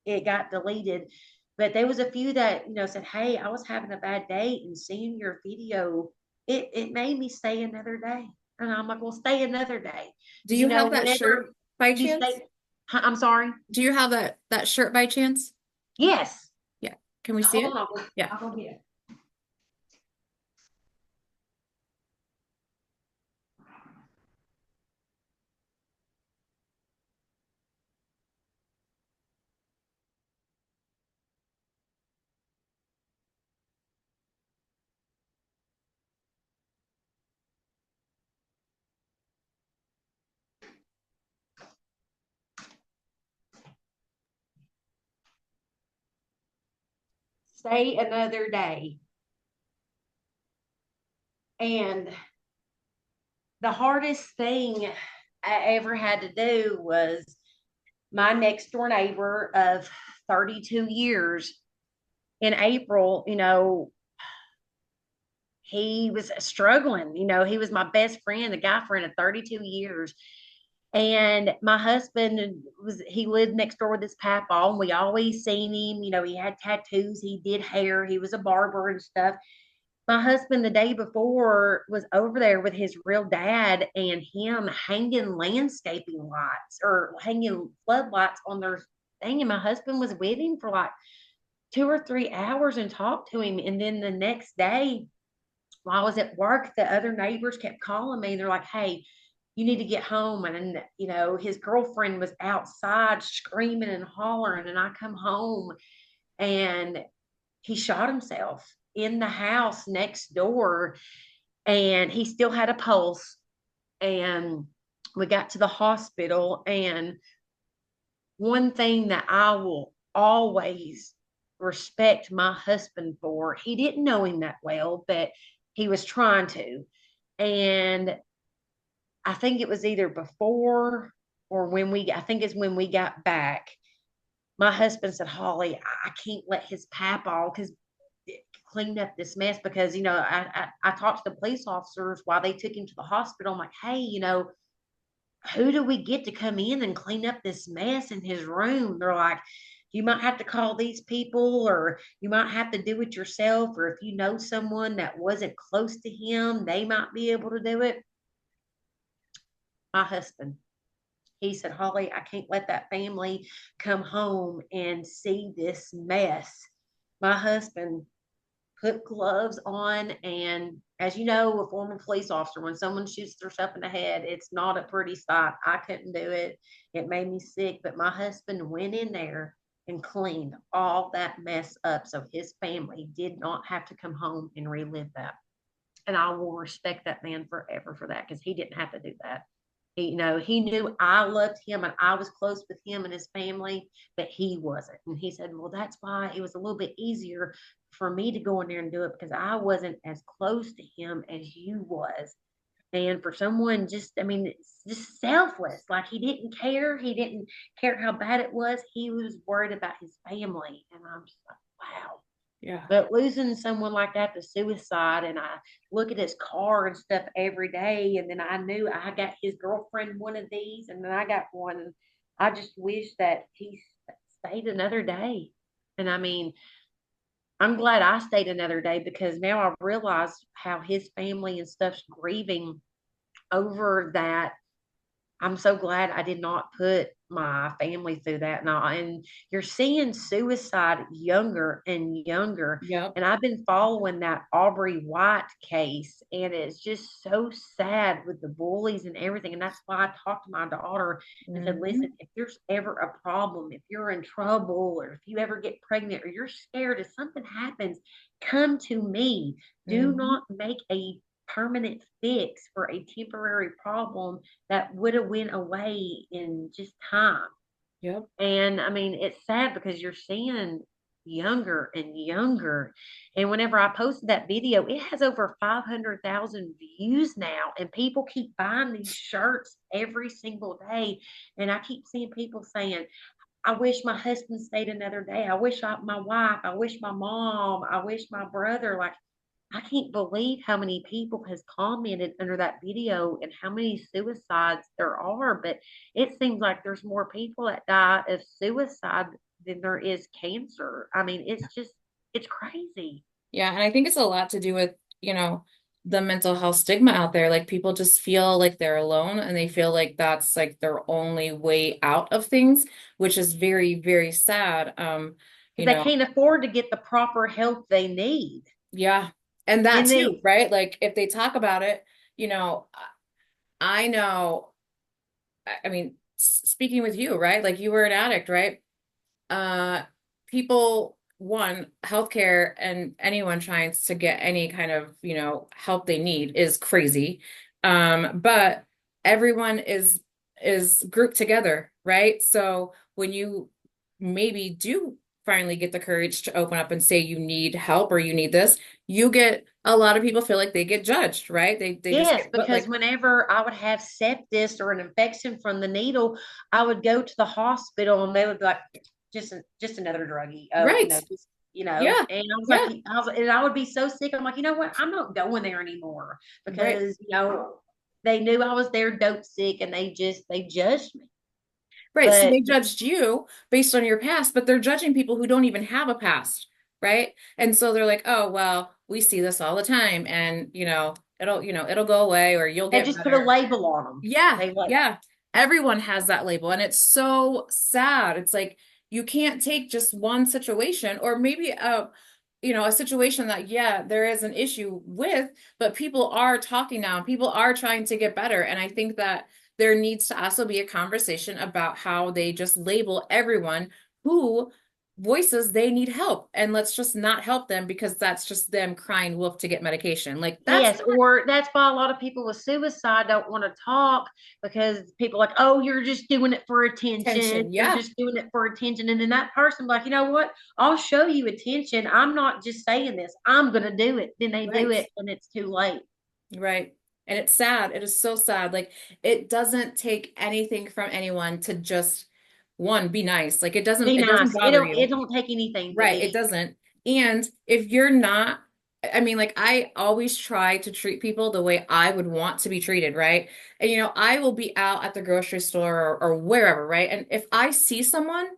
Speaker 2: it got deleted. But there was a few that, said, hey, I was having a bad day, and seeing your video, it made me stay another day. And I'm like, well, stay another day.
Speaker 1: Do
Speaker 2: Because,
Speaker 1: you have that
Speaker 2: whenever
Speaker 1: shirt by
Speaker 2: you
Speaker 1: chance?
Speaker 2: stay, I'm sorry.
Speaker 1: Do you have that shirt by chance?
Speaker 2: Yes.
Speaker 1: Yeah. Can we see
Speaker 2: Hold on.
Speaker 1: it? Yeah.
Speaker 2: I'll go get it. Stay another day. And the hardest thing I ever had to do was my next door neighbor of 32 years in April, he was struggling. He was my best friend, a guy friend of 32 years. And my husband he lived next door with this papaw, and we always seen him. He had tattoos, he did hair, he was a barber and stuff. My husband the day before was over there with his real dad and him hanging landscaping lights or hanging floodlights on their thing. And my husband was with him for like 2 or 3 hours and talked to him. And then the next day, while I was at work, the other neighbors kept calling me. They're like, hey, you need to get home. And, his girlfriend was outside screaming and hollering. And I come home and he shot himself in the house next door and he still had a pulse. And we got to the hospital. And one thing that I will always respect my husband for, he didn't know him that well, but he was trying to. And I think it was either before or I think it's when we got back. My husband said, Holly, I can't let his papa because clean up this mess because I talked to the police officers while they took him to the hospital. I'm like, hey, who do we get to come in and clean up this mess in his room? They're like, you might have to call these people or you might have to do it yourself, or if you know someone that wasn't close to him, they might be able to do it. My husband, he said, Holly, I can't let that family come home and see this mess. My husband put gloves on. And as you know, a former police officer, when someone shoots themselves in the head, it's not a pretty sight. I couldn't do it. It made me sick. But my husband went in there and cleaned all that mess up so his family did not have to come home and relive that. And I will respect that man forever for that because he didn't have to do that. He knew I loved him and I was close with him and his family, but he wasn't. And he said, well, that's why it was a little bit easier for me to go in there and do it because I wasn't as close to him as you was. And for someone it's just selfless. Like he didn't care. He didn't care how bad it was. He was worried about his family. And I'm just like, wow.
Speaker 1: Yeah.
Speaker 2: But losing someone like that to suicide, and I look at his car and stuff every day, and then I knew I got his girlfriend one of these, and then I got one. And I just wish that he stayed another day. And I mean, I'm glad I stayed another day because now I realize how his family and stuff's grieving over that. I'm so glad I did not put my family through that now. And you're seeing suicide younger and younger.
Speaker 1: Yep.
Speaker 2: And I've been following that Aubrey White case, and it's just so sad with the bullies and everything. And that's why I talked to my daughter and said,
Speaker 1: Mhm.
Speaker 2: listen, if there's ever a problem, if you're in trouble, or if you ever get pregnant, or you're scared if something happens, come to me. Do
Speaker 1: Mhm.
Speaker 2: not make a permanent fix for a temporary problem that would have went away in just time.
Speaker 1: Yep.
Speaker 2: And I mean, it's sad because you're seeing younger and younger. And whenever I posted that video, it has over 500,000 views now. And people keep buying these shirts every single day. And I keep seeing people saying, I wish my husband stayed another day. My wife, I wish my mom, I wish my brother. Like, I can't believe how many people has commented under that video and how many suicides there are. But it seems like there's more people that die of suicide than there is cancer. I mean, it's crazy.
Speaker 1: Yeah, and I think it's a lot to do with, the mental health stigma out there. Like people just feel like they're alone and they feel like that's like their only way out of things, which is very, very sad. You
Speaker 2: They
Speaker 1: know,
Speaker 2: can't afford to get the proper help they need.
Speaker 1: yeah. And that
Speaker 2: And
Speaker 1: too,
Speaker 2: they,
Speaker 1: right? Like if they talk about it, you know, I know, I mean, speaking with you, right? Like you were an addict, right? uh People, one, healthcare and anyone trying to get any kind of help they need is crazy, but everyone is grouped together, right? So when you maybe do finally get the courage to open up and say you need help or you need this, you get a lot of people feel like they get judged, right? They just
Speaker 2: yes,
Speaker 1: get put
Speaker 2: because
Speaker 1: like,
Speaker 2: whenever I would have sepsis or an infection from the needle, I would go to the hospital and they would be like, just another druggie. Oh,
Speaker 1: right, yeah,
Speaker 2: and
Speaker 1: yeah,
Speaker 2: and I would be so sick. I'm like, you know what? I'm not going there anymore
Speaker 1: right.
Speaker 2: because they knew I was there dope sick and they judged me.
Speaker 1: Right. So
Speaker 2: But
Speaker 1: they judged you based on your past, but they're judging people who don't even have a past, right? And so they're like, oh, well, we see this all the time, and it'll go away, or you'll
Speaker 2: They
Speaker 1: get
Speaker 2: just put a
Speaker 1: better.
Speaker 2: label on them.
Speaker 1: Yeah,
Speaker 2: They like,
Speaker 1: yeah. Everyone has that label, and it's so sad. It's like you can't take just one situation, or maybe a situation that, yeah, there is an issue with, but people are talking now, and people are trying to get better. And I think that there needs to also be a conversation about how they just label everyone who voices they need help, and let's just not help them because that's just them crying wolf to get medication. Like that's
Speaker 2: yes, or that's why a lot of people with suicide don't want to talk because people are like, oh, you're just doing it for attention.
Speaker 1: tension.
Speaker 2: You're
Speaker 1: Yeah,
Speaker 2: just doing it for attention. And then that person like, you know what? I'll show you attention. I'm not just saying this. I'm gonna do it. Then they do
Speaker 1: right.
Speaker 2: it and it's too late.
Speaker 1: Right. And it's sad. It is so sad. Like it doesn't take anything from anyone to just one, be nice. Like
Speaker 2: Be
Speaker 1: it doesn't
Speaker 2: nice.
Speaker 1: bother
Speaker 2: It
Speaker 1: you.
Speaker 2: don't take anything to
Speaker 1: Right. It
Speaker 2: be.
Speaker 1: doesn't. And if you're not, I mean, like I always try to treat people the way I would want to be treated, right? And I will be out at the grocery store or wherever, right? And if I see someone,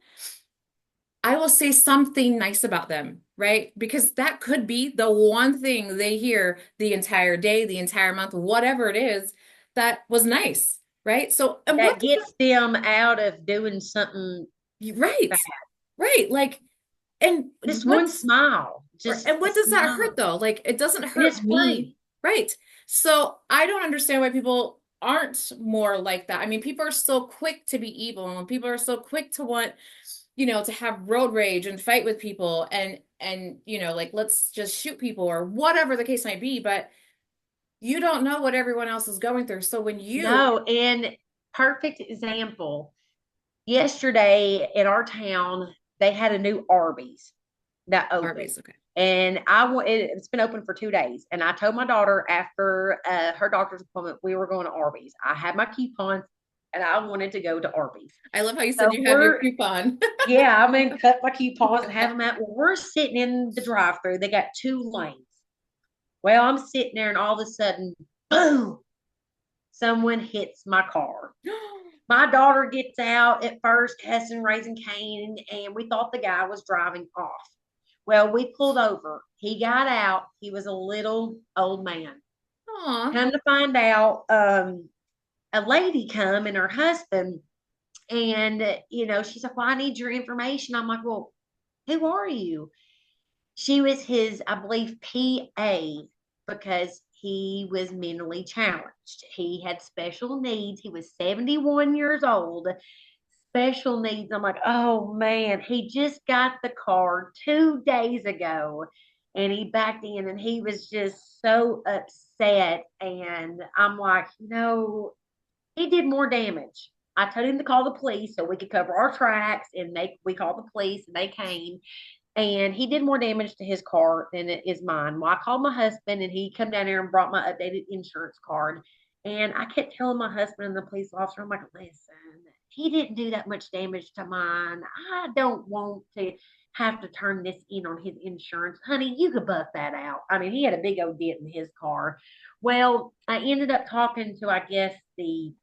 Speaker 1: I will say something nice about them, right? Because that could be the one thing they hear the entire day, the entire month, whatever it is, that was nice, right? So, and what
Speaker 2: That
Speaker 1: does
Speaker 2: gets them out of doing something
Speaker 1: right,
Speaker 2: bad.
Speaker 1: right, like, and
Speaker 2: Just one smile. Just
Speaker 1: and
Speaker 2: a
Speaker 1: what does that hurt
Speaker 2: smile.
Speaker 1: though? Like, it doesn't
Speaker 2: And
Speaker 1: hurt
Speaker 2: it's
Speaker 1: me,
Speaker 2: free.
Speaker 1: right? So, I don't understand why people aren't more like that. I mean, people are so quick to be evil, and people are so quick to want to have road rage and fight with people, and like let's just shoot people or whatever the case might be, but you don't know what everyone else is going through. So when you
Speaker 2: No, and perfect example. Yesterday in our town, they had a new Arby's that opened.
Speaker 1: Arby's, okay.
Speaker 2: And it's been open for 2 days. And I told my daughter after her doctor's appointment, we were going to Arby's. I had my coupons and I wanted to go to Arby's.
Speaker 1: I love how you said
Speaker 2: So
Speaker 1: you have your
Speaker 2: we're,
Speaker 1: coupon.
Speaker 2: yeah, I'm going to cut my coupons and have them out. Well, we're sitting in the drive through. They got 2 lanes. Well, I'm sitting there and all of a sudden, boom, someone hits my car. My daughter gets out at first, cussing, raising Cain, and we thought the guy was driving off. Well, we pulled over. He got out. He was a little old man.
Speaker 1: Aw.
Speaker 2: Come to find out, a lady come and her husband, and she's like, "Well, I need your information." I'm like, "Well, who are you?" She was his, I believe, PA because he was mentally challenged. He had special needs. He was 71 years old, special needs. I'm like, oh man, he just got the car 2 days ago and he backed in and he was just so upset. And I'm like, he did more damage. I told him to call the police so we could cover our tracks, and we called the police and they came, and he did more damage to his car than it is mine. Well, I called my husband and he come down here and brought my updated insurance card. And I kept telling my husband and the police officer, I'm like, listen, he didn't do that much damage to mine. I don't want to have to turn this in on his insurance. Honey, you could buff that out. I mean, he had a big old dent in his car. Well, I ended up talking to, I guess, the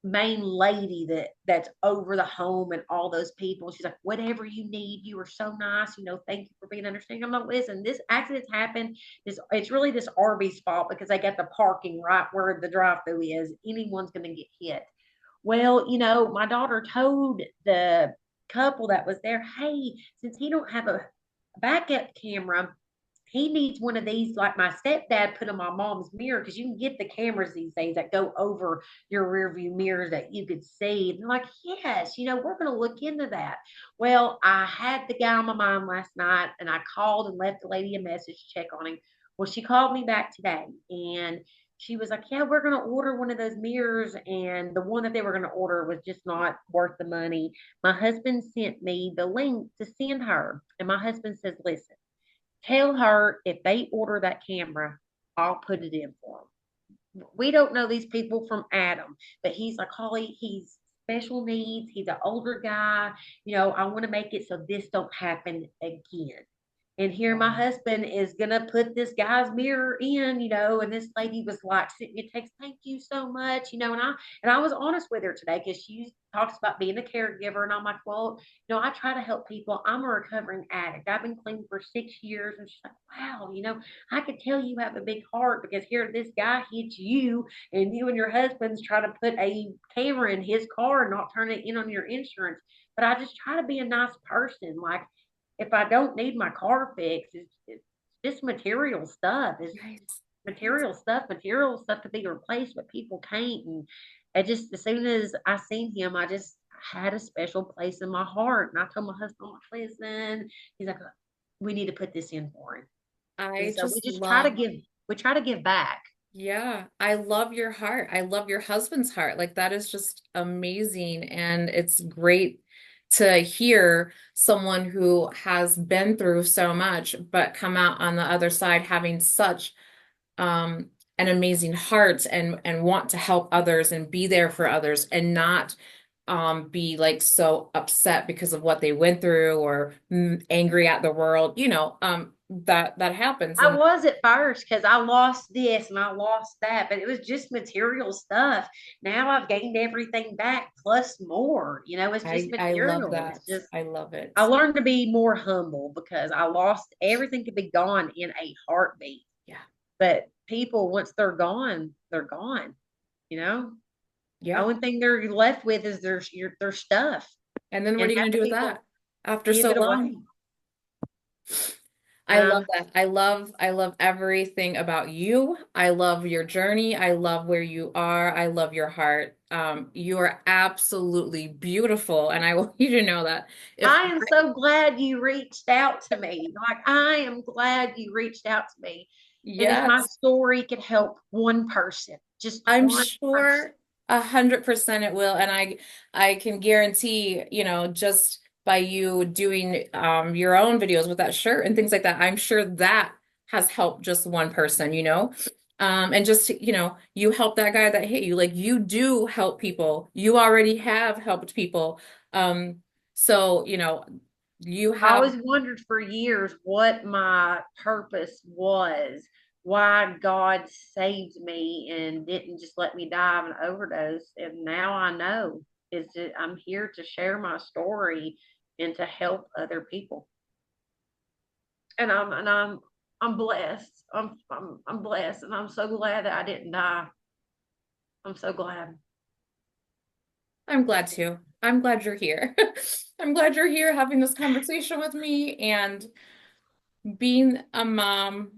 Speaker 2: main lady that's over the home and all those people. She's like, whatever you need, you are so nice. Thank you for being understanding. I'm like, listen, this accident's happened. It's really this Arby's fault because they got the parking right where the drive-through is. Anyone's going to get hit. Well, my daughter told the couple that was there, hey, since he don't have a backup camera, he needs one of these like my stepdad put in my mom's mirror because you can get the cameras these days that go over your rear view mirrors that you could see. And they're like, yes, we're going to look into that. Well, I had the guy on my mind last night and I called and left the lady a message to check on him. Well, she called me back today and she was like, yeah, we're going to order one of those mirrors. And the one that they were going to order was just not worth the money. My husband sent me the link to send her. And my husband says, listen, tell her if they order that camera, I'll put it in for them. We don't know these people from Adam, but he's like, Holly, he's special needs. He's an older guy. I want to make it so this don't happen again. And here my
Speaker 1: Wow.
Speaker 2: husband is gonna put this guy's mirror in, and this lady was like sending me a text, thank you so much, and I was honest with her today because she talks about being a caregiver, and I'm like, well, I try to help people. I'm a recovering addict. I've been clean for 6 years, and she's like, wow, I could tell you have a big heart because here this guy hits you, and you and your husband's trying to put a camera in his car and not turn it in on your insurance. But I just try to be a nice person, like if I don't need my car fixed, it's just material stuff. It's
Speaker 1: Right.
Speaker 2: material stuff to be replaced, but people can't. And I just, as soon as I seen him, I just had a special place in my heart. And I told my husband, I'm like, listen, he's like, we need to put this in for him. And
Speaker 1: I
Speaker 2: so
Speaker 1: just love,
Speaker 2: we try to give back.
Speaker 1: yeah, I love your heart. I love your husband's heart. Like that is just amazing. And it's great to hear someone who has been through so much, but come out on the other side having such an amazing heart and want to help others and be there for others and not be like so upset because of what they went through or angry at the world, that happens.
Speaker 2: I
Speaker 1: And
Speaker 2: was at first because I lost this and I lost that, but it was just material stuff. Now I've gained everything back plus more. It's just
Speaker 1: I love
Speaker 2: material. It's
Speaker 1: that.
Speaker 2: just
Speaker 1: I love
Speaker 2: I
Speaker 1: it.
Speaker 2: learned to be more humble because I lost everything could be gone in a heartbeat.
Speaker 1: Yeah.
Speaker 2: But people, once they're gone, they're gone. You know, the
Speaker 1: Yeah.
Speaker 2: only thing they're left with is their stuff,
Speaker 1: And then what
Speaker 2: and
Speaker 1: are you
Speaker 2: half
Speaker 1: going to
Speaker 2: the
Speaker 1: do with
Speaker 2: people
Speaker 1: that after
Speaker 2: give
Speaker 1: so
Speaker 2: it
Speaker 1: long?
Speaker 2: away.
Speaker 1: I love
Speaker 2: Um,
Speaker 1: that. I love everything about you. I love your journey. I love where you are. I love your heart. You are absolutely beautiful, and I want you to know that. If
Speaker 2: I am so glad you reached out to me. Like, I am glad you reached out to me. And if my
Speaker 1: yes,
Speaker 2: story could help one person, just
Speaker 1: I'm
Speaker 2: one person.
Speaker 1: sure 100% it will, and I can guarantee, just by you doing your own videos with that shirt and things like that, I'm sure that has helped just one person, and just, you help that guy that hit you. Like you do help people. You already have helped people. So, you
Speaker 2: I
Speaker 1: have,
Speaker 2: always wondered for years what my purpose was, why God saved me and didn't just let me die of an overdose. And now I know is that I'm here to share my story and to help other people. And I'm blessed. I'm blessed, and I'm so glad that I didn't die. I'm so glad.
Speaker 1: I'm glad too. I'm glad you're here. I'm glad you're here having this conversation with me and being a mom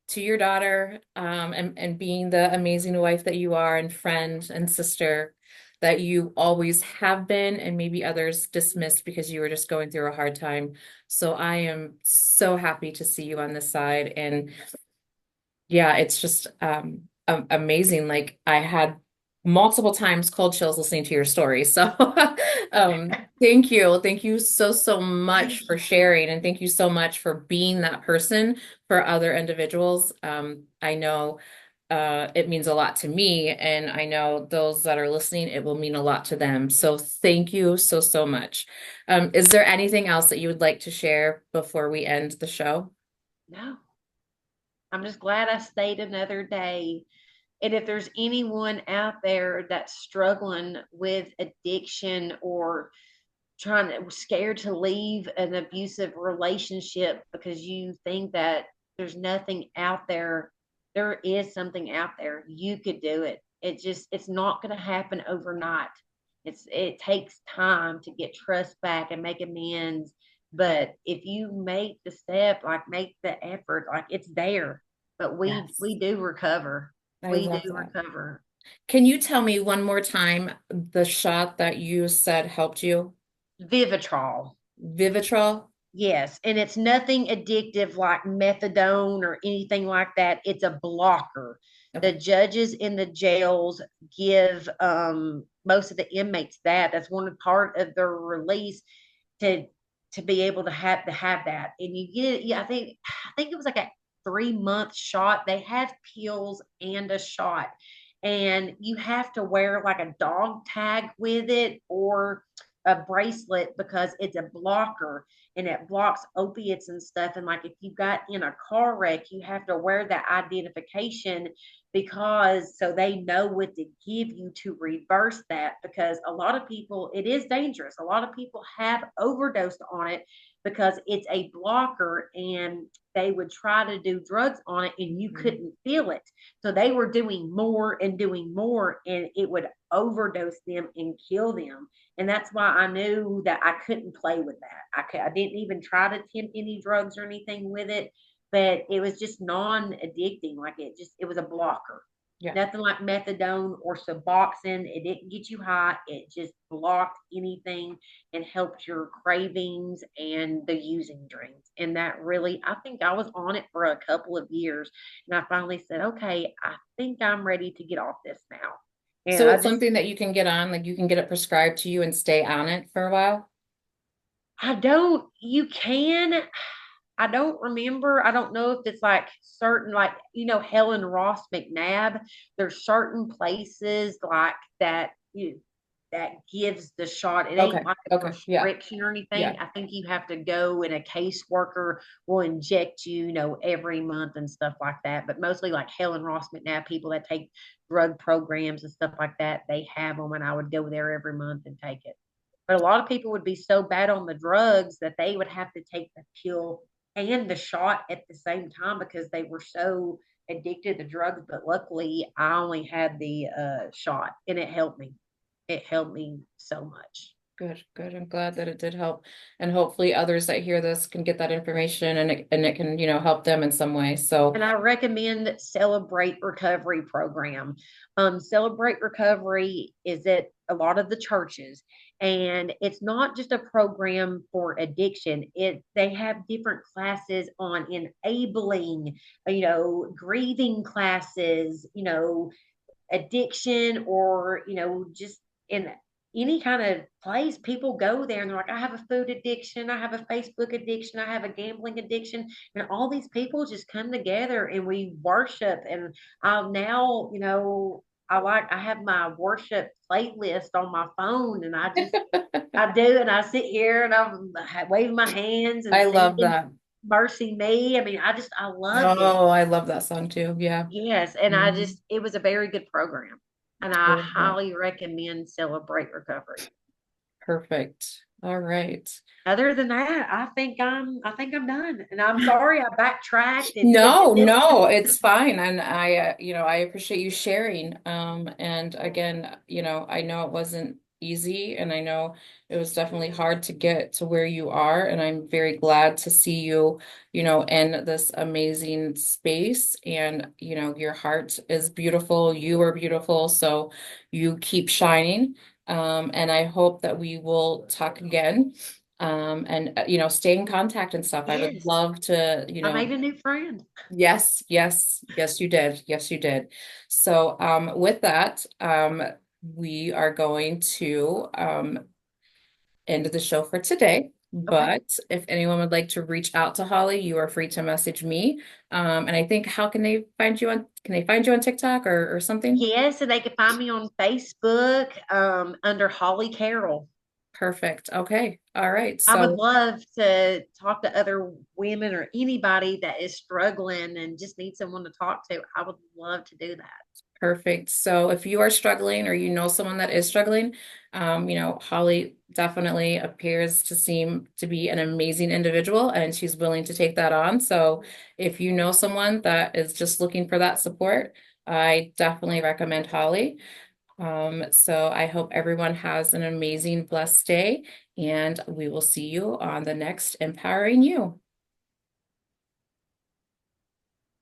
Speaker 1: to your daughter, and being the amazing wife that you are and friend and sister that you always have been, and maybe others dismissed because you were just going through a hard time. So I am so happy to see you on this side. And yeah, it's just amazing. Like I had multiple times cold chills listening to your story. So thank you. Thank you so, so much
Speaker 2: Thank
Speaker 1: for
Speaker 2: you.
Speaker 1: sharing. And thank you so much for being that person for other individuals. I know it means a lot to me, and I know those that are listening, it will mean a lot to them. So thank you so, so much. Is there anything else that you would like to share before we end the show?
Speaker 2: No, I'm just glad I stayed another day. And if there's anyone out there that's struggling with addiction or trying to scared to leave an abusive relationship because you think that there's nothing out there, there is something out there. You could do it. It's not going to happen overnight. It takes time to get trust back and make amends. But if you make the step, like make the effort, like it's there. But we
Speaker 1: Yes.
Speaker 2: do recover.
Speaker 1: I
Speaker 2: We
Speaker 1: love
Speaker 2: do
Speaker 1: that.
Speaker 2: recover.
Speaker 1: Can you tell me one more time the shot that you said helped you?
Speaker 2: Vivitrol.
Speaker 1: Vivitrol?
Speaker 2: Yes, and it's nothing addictive like methadone or anything like that. It's a blocker. The
Speaker 1: Okay.
Speaker 2: judges in the jails give most of the inmates that. That's one part of their release to be able to have that. And you get, yeah, I think it was like a 3 month shot. They have pills and a shot, and you have to wear like a dog tag with it, or a bracelet because it's a blocker and it blocks opiates and stuff. And like if you got in a car wreck, you have to wear that identification because so they know what to give you to reverse that. Because a lot of people, it is dangerous. A lot of people have overdosed on it because it's a blocker and they would try to do drugs on it and you couldn't feel it. So they were doing more and it would overdose them and kill them. And that's why I knew that I couldn't play with that. I didn't even try to attempt any drugs or anything with it, but it was just non-addicting. Like it was a blocker.
Speaker 1: Yeah.
Speaker 2: Nothing like methadone or Suboxone. It didn't get you high. It just blocked anything and helped your cravings and the using dreams. And that really, I think I was on it for a couple of years. And I finally said, okay, I think I'm ready to get off this now. And
Speaker 1: So it's something that you can get on, like you can get it prescribed to you and stay on it for a while.
Speaker 2: you can, I don't remember. I don't know if it's like certain, like, Helen Ross McNabb. There's certain places like that that gives the shot. It ain't
Speaker 1: Okay.
Speaker 2: like a
Speaker 1: Okay. Yeah.
Speaker 2: prescription or anything.
Speaker 1: Yeah.
Speaker 2: I think you have to go and a caseworker will inject you, every month and stuff like that. But mostly like Helen Ross McNabb, people that take drug programs and stuff like that, they have them, and I would go there every month and take it. But a lot of people would be so bad on the drugs that they would have to take the pill and the shot at the same time because they were so addicted to drugs. But luckily, I only had the shot, and it helped me. It helped me so much.
Speaker 1: Good, good. I'm glad that it did help. And hopefully others that hear this can get that information and it can, help them in some way. So,
Speaker 2: And I recommend Celebrate Recovery program. Celebrate Recovery is at a lot of the churches, and it's not just a program for addiction. They have different classes on enabling, grieving classes, addiction, or just in any kind of place. People go there and they're like, I have a food addiction, I have a Facebook addiction, I have a gambling addiction. And all these people just come together and we worship. And I'll now, I have my worship playlist on my phone, and I do, and I sit here and I'm waving my hands and
Speaker 1: I love
Speaker 2: singing
Speaker 1: that.
Speaker 2: Mercy Me. I mean, I love it.
Speaker 1: Oh, I love that song too. Yeah.
Speaker 2: Yes, and
Speaker 1: Mhm.
Speaker 2: it was a very good program, and I
Speaker 1: Love that.
Speaker 2: highly recommend Celebrate Recovery.
Speaker 1: Perfect. All right.
Speaker 2: Other than that, I think I'm done, and I'm sorry I backtracked and
Speaker 1: No,
Speaker 2: ended this.
Speaker 1: no, it's fine. And I appreciate you sharing. And again, I know it wasn't easy and I know it was definitely hard to get to where you are. And I'm very glad to see you, in this amazing space. And, your heart is beautiful. You are beautiful. So you keep shining. And I hope that we will talk again. And stay in contact and stuff. I would
Speaker 2: Yes,
Speaker 1: love to,
Speaker 2: I made a new friend.
Speaker 1: yes, yes, yes, you did. Yes, you did. So, with that, we are going to end the show for today.
Speaker 2: Okay.
Speaker 1: But if anyone would like to reach out to Holly, you are free to message me. And I think how can they find you on TikTok or something?
Speaker 2: Yes, and they can find me on Facebook under Holly Carroll.
Speaker 1: Perfect. Okay. All right.
Speaker 2: I would
Speaker 1: So
Speaker 2: love to talk to other women or anybody that is struggling and just need someone to talk to. I would love to do that.
Speaker 1: perfect. So if you are struggling or you know someone that is struggling, Holly definitely appears to seem to be an amazing individual and she's willing to take that on. So if you know someone that is just looking for that support, I definitely recommend Holly. So I hope everyone has an amazing, blessed day, and we will see you on the next Empowering You.